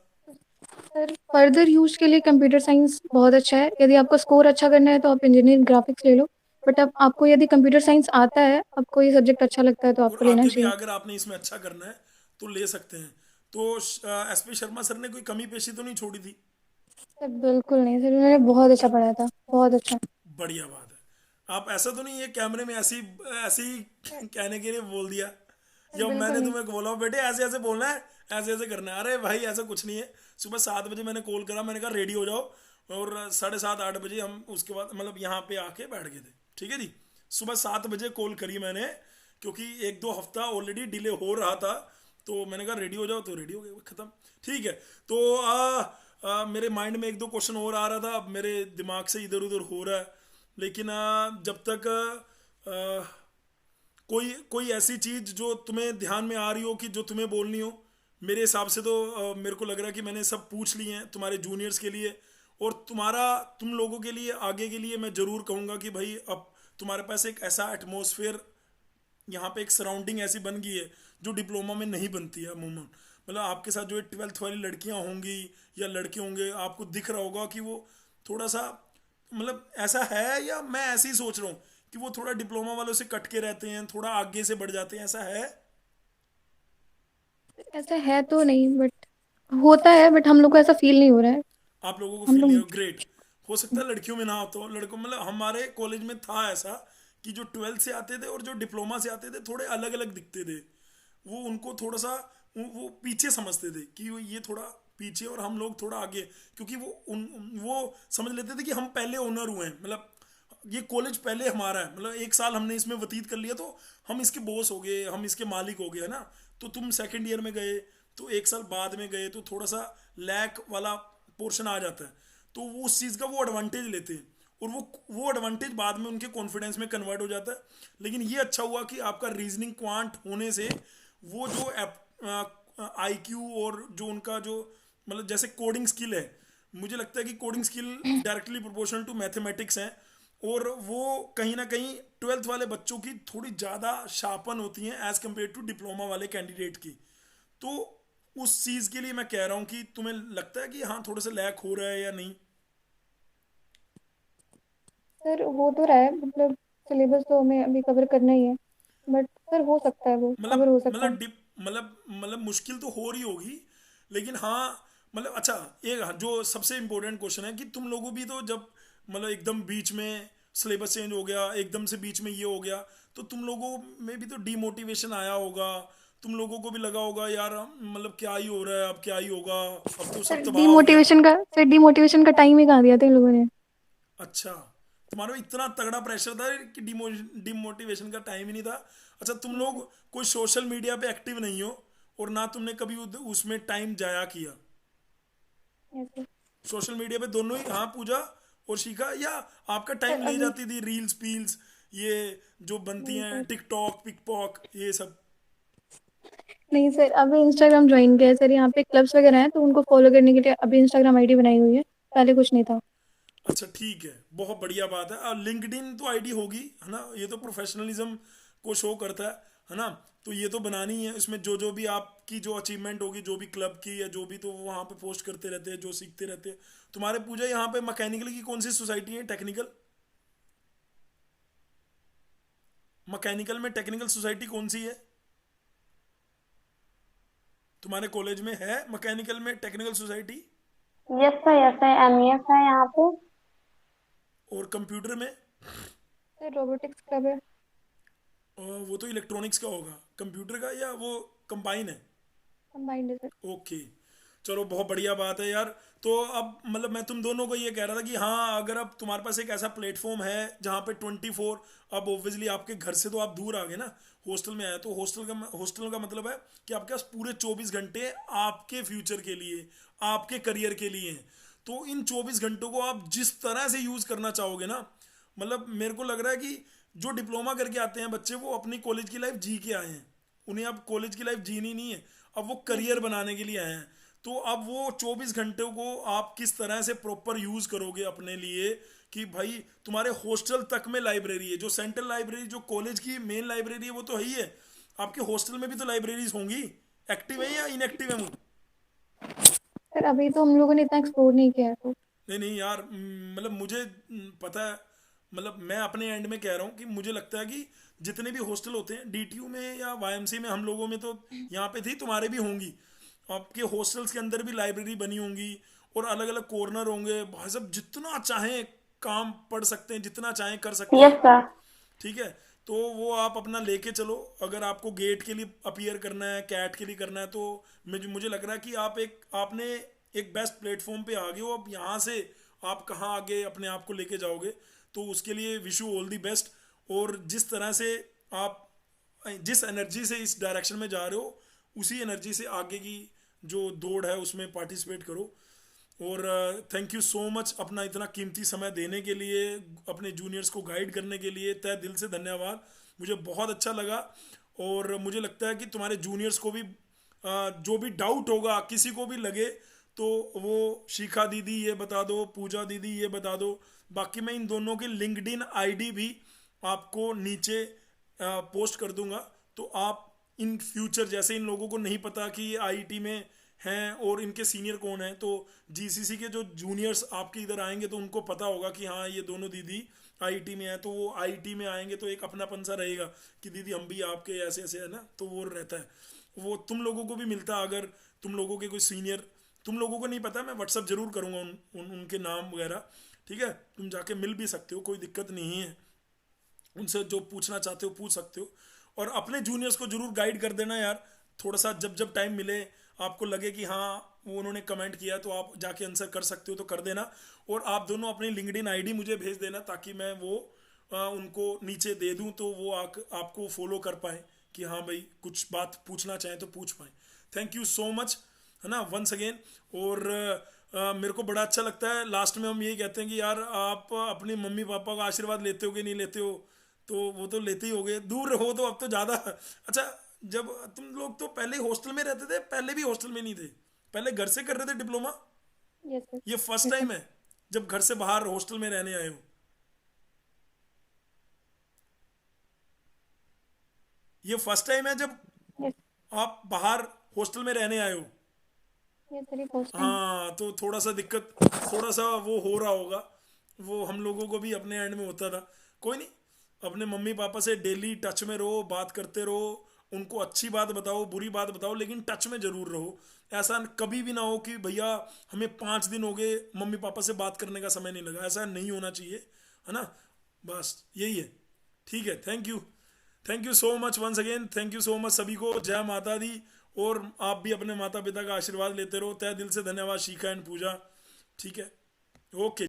सर फर्दर यूज के लिए कंप्यूटर साइंस बहुत अच्छा है, यदि आपको स्कोर अच्छा करना है तो आप इंजीनियरिंग ग्राफिक्स ले लो। बट अब आपको यदि कंप्यूटर साइंस आता है, आपको ये सब्जेक्ट अच्छा लगता है, तो और आपको लेना आगे भी चाहिए। अगर आपने इसमें अच्छा करना है तो ले सकते हैं। तो एसपी शर्मा सर ने कोई कमी पेशी तो नहीं छोड़ी थी? सर बिल्कुल नहीं सर, उन्होंने बहुत अच्छा पढ़ाया था, बहुत अच्छा। बढ़िया बात है। आप ऐसा तो नहीं है कैमरे में ऐसी ऐसी कहने के लिए बोल दिया, सर या बिल्कुल मैंने नहीं। तुम्हें बोला बेटे ऐसे ऐसे बोलना है, ऐसे ऐसे करना है? अरे भाई ऐसा कुछ नहीं है। सुबह 7 बजे मैंने कॉल करा, मैंने कहा रेडी हो जाओ, और 7:30 8 बजे हम उसके बाद मतलब यहाँ पे आके बैठ गए थे। ठीक है जी, सुबह 7 बजे कॉल करी मैंने, क्योंकि 1-2 हफ्ता ऑलरेडी डिले हो रहा था। तो मैंने कहा रेडी हो जाओ, तो रेडी हो गए, खत्म। ठीक है, तो मेरे माइंड में 1-2 क्वेश्चन और आ रहा था, अब मेरे दिमाग से इधर उधर हो रहा है। लेकिन जब तक कोई कोई ऐसी चीज़ जो तुम्हें ध्यान में आ रही हो कि जो तुम्हें बोलनी हो, मेरे हिसाब से तो मेरे को लग रहा है कि मैंने सब पूछ लिए हैं तुम्हारे जूनियर्स के लिए। और तुम लोगों के लिए आगे के लिए मैं ज़रूर कहूँगा कि भाई अब तुम्हारे पास एक ऐसा एटमॉस्फेयर, यहाँ पे एक सराउंडिंग ऐसी बन गई है जो डिप्लोमा में नहीं बनती है अमूमन। मतलब आपके साथ जो 12th वाली लड़कियाँ होंगी या लड़के होंगे, आपको दिख रहा होगा कि वो थोड़ा सा, मतलब ऐसा है या मैं ऐसे ही सोच रहा हूँ कि वो थोड़ा डिप्लोमा वालों से कट के रहते हैं, थोड़ा आगे से बढ़ जाते हैं, ऐसा है? ऐसा है तो नहीं, बट होता है, बट हम लोग को ऐसा फील नहीं हो रहा है। आप लोगों को हम फील नहीं लोग। हो? ग्रेट। हो सकता है लड़कियों में ना हो, तो लड़कों, मतलब हमारे कॉलेज में था ऐसा कि जो 12th से आते थे और जो डिप्लोमा से आते थे थोड़े अलग अलग दिखते थे। वो उनको थोड़ा सा वो पीछे समझते थे कि ये थोड़ा पीछे और हम लोग थोड़ा आगे, क्योंकि वो समझ लेते थे कि हम पहले ओनर हुए हैं, मतलब ये कॉलेज पहले हमारा है, मतलब एक साल हमने इसमें व्यतीत कर लिया तो हम इसके बॉस हो गए, हम इसके मालिक हो गए, है ना। तो तुम सेकंड ईयर में गए तो एक साल बाद में गए तो थोड़ा सा लैक वाला पोर्शन आ जाता है, तो वो उस चीज़ का वो एडवांटेज लेते हैं, और वो एडवांटेज बाद में उनके कॉन्फिडेंस में कन्वर्ट हो जाता है। लेकिन ये अच्छा हुआ कि आपका रीजनिंग क्वांट होने से वो जो आईक्यू और जो उनका जो, मतलब जैसे कोडिंग स्किल है, मुझे लगता है कि coding skill directly proportional to mathematics है, और वो कहीं ना कहीं 12th वाले बच्चों की थोड़ी ज़्यादा शार्पन होती हैं एज कम्पेयर टू डिप्लोमा वाले कैंडिडेट की। तो उस चीज़ के लिए मैं कह रहा हूँ कि तुम्हें लगता है कि हाँ थोड़ा सा लैक हो रहा है या नहीं? सर हो तो रहा है, मतलब सिलेबस तो हमें अभी कवर करना ही है, बट सर हो सकता है, वो मतलब कवर हो सकता मतलब है। डिप मतलब मुश्किल तो हो रही होगी, लेकिन हाँ, मतलब अच्छा, एक जो सबसे इम्पोर्टेंट क्वेश्चन है कि तुम लोगों भी तो जब, मतलब एकदम बीच में सिलेबस चेंज हो गया, एकदम से बीच में ये हो गया, तो तुम लोगों में भी तो डीमोटिवेशन आया होगा, तुम लोगों को भी लगा होगा यार मतलब क्या ही हो रहा है, अब क्या ही होगा, अब तो सब तबाह हो गया। सर डीमोटिवेशन का टाइम ही कहाँ दिया था इन लोगों ने। अच्छा, तुम्हारे में इतना तगड़ा प्रेशर था कि डिमोटिवेशन का टाइम ही नहीं था। अच्छा, तुम लोग कोई सोशल मीडिया पे एक्टिव नहीं हो, और ना तुमने कभी उसमें टाइम जाया किया? ऐसे। सोशल मीडिया पे दोनों ही, हाँ पूजा और शिखा, या आपका सर टाइम ले अभी। जाती थी रील्स पील्स, ये जो बनती नहीं हैं सर। टिकटॉक पिकपॉक ये सब? नहीं सर, अभी इंस्टाग्राम ज्वाइन किया है सर, यहाँ पे क्लब्स वगैरह हैं तो उनको फॉलो करने के लिए अभी इंस्टाग्राम आईडी बनाई हुई है, पहले कुछ नहीं था। अच्छा ठीक है, बहुत बढ़िया बात है। और लिंक्डइन तो आईडी होगी, है ना, ये तो प्रोफेशनलिज्म को शो करता है ना। तो ये तो बनानी है, इसमें जो जो भी आपकी जो अचीवमेंट होगी, जो भी क्लब की या जो भी, तो वो वहाँ पे पोस्ट करते रहते हैं, जो सीखते रहते हैं। तुम्हारे पूजा यहाँ पे मैकेनिकल की कौन सी सोसाइटी है? टेक्निकल, मैकेनिकल में टेक्निकल सोसाइटी कौन सी है तुम्हारे कॉलेज में? है मैकेनिकल में technical society? Yes sir, MEF है यहाँ पे। और कंप्यूटर में? सर रोबोटिक्स क्लब है। वो तो इलेक्ट्रॉनिक्स का होगा, कंप्यूटर का या वो कंबाइन है? कंबाइंड है सर। ओके, चलो बहुत बढ़िया बात है यार। तो अब मतलब मैं तुम दोनों को ये कह रहा था कि हाँ, अगर अब तुम्हारे पास एक ऐसा प्लेटफॉर्म है जहाँ पे 24, अब ऑब्वियसली आपके घर से तो आप दूर आ गए ना, हॉस्टल में आए, तो हॉस्टल का मतलब है कि आपके पास पूरे 24 घंटे आपके फ्यूचर के लिए, आपके करियर के लिए हैं। तो इन 24 घंटों को आप जिस तरह से यूज़ करना चाहोगे ना, मतलब मेरे को लग रहा है कि जो डिप्लोमा करके आते हैं बच्चे, वो अपनी कॉलेज की लाइफ जी के आए हैं, उन्हें अब कॉलेज की लाइफ जीनी नहीं है, अब वो करियर बनाने के लिए आए हैं। तो अब वो 24 घंटे को आप किस तरह से प्रॉपर यूज करोगे अपने लिए, कि भाई तुम्हारे हॉस्टल तक में लाइब्रेरी है, जो सेंट्रल लाइब्रेरी जो कॉलेज की मेन लाइब्रेरी है वो तो है ही है, आपके हॉस्टल में भी तो लाइब्रेरीज होंगी। एक्टिव है या इनएक्टिव है वो? सर अभी तो हम लोगों ने इतना एक्सप्लोर नहीं किया है तो। नहीं नहीं यार, मतलब मुझे पता है, मतलब मैं अपने एंड में कह रहा हूँ कि मुझे लगता है कि जितने भी हॉस्टल होते हैं डीटीयू में या वाईएमसी में, हम लोगों में तो यहाँ पे थी, तुम्हारे भी होंगी, आपके हॉस्टल्स के अंदर भी लाइब्रेरी बनी होंगी, और अलग अलग कॉर्नर होंगे, भाई साहब जितना चाहें काम पढ़ सकते हैं, जितना चाहें कर सकते यस हैं। सर। ठीक है, तो वो आप अपना लेके चलो। अगर आपको गेट के लिए अपीयर करना है, कैट के लिए करना है, तो मुझे मुझे लग रहा है कि आपने एक बेस्ट प्लेटफॉर्म पे आ गए हो। अब यहाँ से आप कहाँ आगे अपने आप को लेके जाओगे, तो उसके लिए wish you all the best. और जिस तरह से आप जिस एनर्जी से इस डायरेक्शन में जा रहे हो, उसी एनर्जी से आगे की जो दौड़ है उसमें पार्टिसिपेट करो। और थैंक यू सो मच अपना इतना कीमती समय देने के लिए, अपने जूनियर्स को गाइड करने के लिए तहे दिल से धन्यवाद। मुझे बहुत अच्छा लगा, और मुझे लगता है कि तुम्हारे जूनियर्स को भी जो भी डाउट होगा, किसी को भी लगे, तो वो शिखा दीदी ये बता दो, पूजा दीदी ये बता दो। बाकी मैं इन दोनों की लिंक्डइन आईडी भी आपको नीचे पोस्ट कर दूंगा, तो आप इन फ्यूचर, जैसे इन लोगों को नहीं पता कि आईटी में हैं और इनके सीनियर कौन हैं, तो जीसीसी के जो जूनियर्स आपके इधर आएंगे तो उनको पता होगा कि हाँ ये दोनों दीदी आईटी में है, तो वो आईटी में आएंगे तो एक अपनापन सा रहेगा कि दीदी हम भी आपके ऐसे ऐसे है ना, तो वो रहता है। वो तुम लोगों को भी मिलता है, अगर तुम लोगों के कोई सीनियर, तुम लोगों को नहीं पता, मैं व्हाट्सअप जरूर करूँगा उनके नाम वगैरह, ठीक है, तुम जाके मिल भी सकते हो, कोई दिक्कत नहीं है, उनसे जो पूछना चाहते हो पूछ सकते हो। और अपने जूनियर्स को जरूर गाइड कर देना यार, थोड़ा सा जब जब टाइम मिले, आपको लगे कि हाँ वो उन्होंने कमेंट किया तो आप जाके आंसर कर सकते हो तो कर देना। और आप दोनों अपनी लिंक्डइन आईडी मुझे भेज देना ताकि मैं वो उनको नीचे दे दूं, तो वो आपको फॉलो कर पाए कि हाँ भाई कुछ बात पूछना चाहें तो पूछ पाए। थैंक यू सो मच, है ना, वंस अगेन। और मेरे को बड़ा अच्छा लगता है, लास्ट में हम यही कहते हैं कि यार आप अपने मम्मी पापा का आशीर्वाद लेते हो कि नहीं लेते हो, तो वो तो लेते ही होगे, दूर हो तो अब तो ज़्यादा। अच्छा, जब तुम लोग तो पहले हॉस्टल में रहते थे, पहले भी हॉस्टल में नहीं थे, पहले घर से कर रहे थे डिप्लोमा, यस सर। ये फर्स्ट टाइम है जब घर से बाहर हॉस्टल में रहने आए हो? ये फर्स्ट टाइम है जब यस। आप बाहर हॉस्टल में रहने आए हो? यस सर, ये फर्स्ट टाइम। हाँ, तो थोड़ा सा दिक्कत, थोड़ा सा वो हो रहा होगा, वो हम लोगों को भी अपने एंड में होता था। कोई नहीं, अपने मम्मी पापा से डेली टच में रहो, बात करते रहो, उनको अच्छी बात बताओ बुरी बात बताओ, लेकिन टच में जरूर रहो। ऐसा कभी भी ना हो कि भैया हमें 5 दिन हो गए मम्मी पापा से बात करने का समय नहीं लगा, ऐसा नहीं होना चाहिए, है ना, बस यही है। ठीक है, thank you so much once again, thank you so much सभी को, जय माता दी। और आप भी अपने माता पिता का आशीर्वाद लेते रहो, तहे दिल से धन्यवाद शिखा एंड पूजा, ठीक है, ओके।